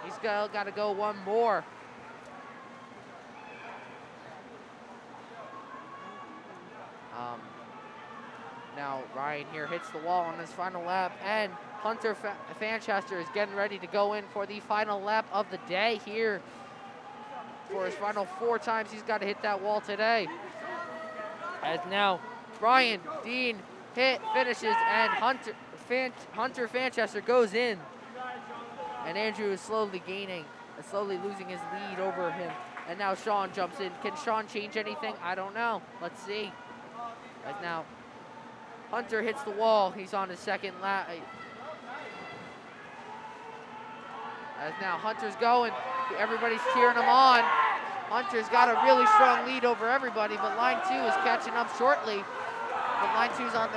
He's got to go one more. Now Ryan here hits the wall on his final lap, and Hunter Fanchester is getting ready to go in for the final lap of the day here. For his final 4 times, he's got to hit that wall today. As now Brian Dean finishes, and Hunter Fanchester goes in. And Andrew is slowly losing his lead over him. And now Sean jumps in. Can Sean change anything? I don't know. Let's see. As now Hunter hits the wall. He's on his second lap. As now Hunter's going. Everybody's cheering him on. Hunter's got a really strong lead over everybody, but line 2 is catching up shortly. But line 2 is on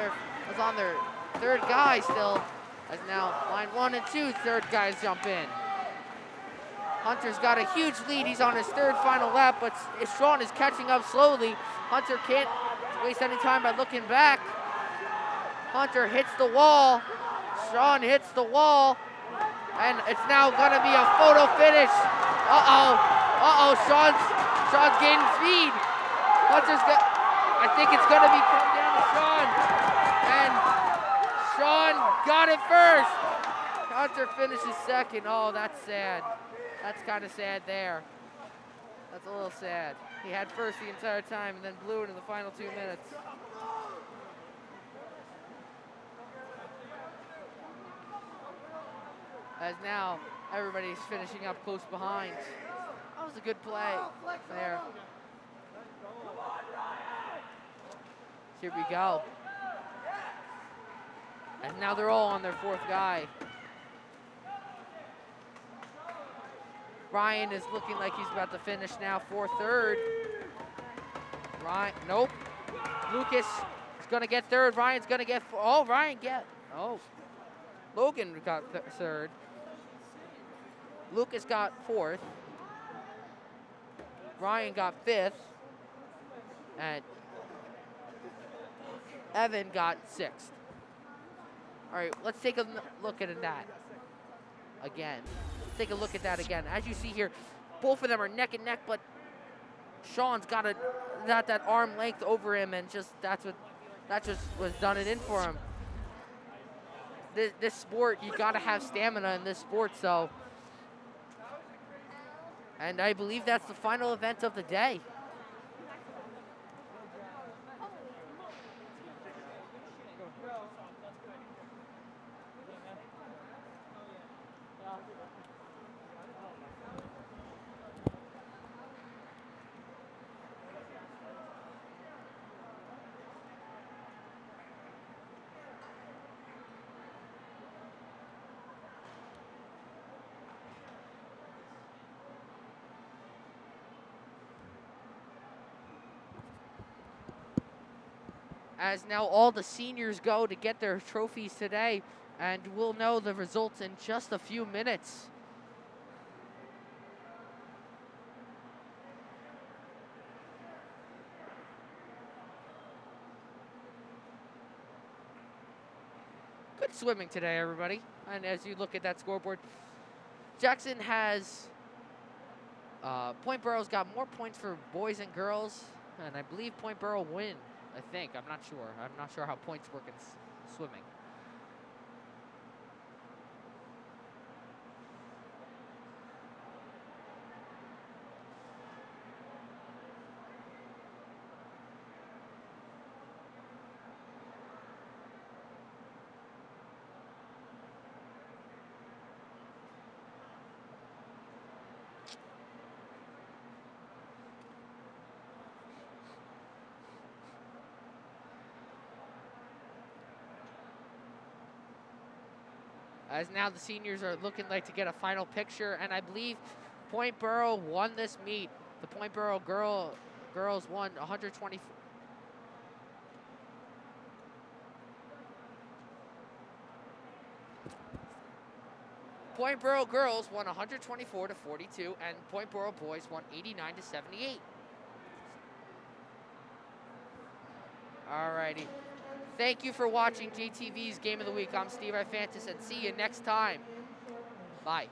their third guy still. As now line 1 and 2 third guys jump in. Hunter's got a huge lead. He's on his third final lap, but Sean is catching up slowly. Hunter can't waste any time by looking back. Hunter hits the wall. Sean hits the wall. And it's now going to be a photo finish. Sean's gaining speed. I think it's going to be come down to Sean. And Sean got it first. Hunter finishes second. Oh, that's sad. That's kind of sad there. That's a little sad. He had first the entire time and then blew it in the final 2 minutes. As now everybody's finishing up close behind. That was a good play there. Here we go. And now they're all on their 4th guy. Ryan is looking like he's about to finish now for third. Ryan, nope. Lucas is gonna get third. Ryan's gonna get, Logan got third. Lucas got 4th. Ryan got 5th. And Evan got 6th. All right, let's take a look at that again. Let's take a look at that again. As you see here, both of them are neck and neck, but Sean's got that arm length over him, and that just was done it in for him. This sport, you got to have stamina in this sport, so. And I believe that's the final event of the day. as now all the seniors go to get their trophies today, and we'll know the results in just a few minutes. Good swimming today, everybody. And as you look at that scoreboard, Jackson has Point Borough's got more points for boys and girls, and I believe Point Borough win. I think. I'm not sure. I'm not sure how points work in swimming. As now the seniors are looking like to get a final picture, and I believe Point Borough won this meet. The Point Borough girls won 120. Point Borough girls won 124 to 42, and Point Borough boys won 89 to 78. Alrighty. Thank you for watching JTV's Game of the Week. I'm Steve Ifantis, and see you next time. Bye.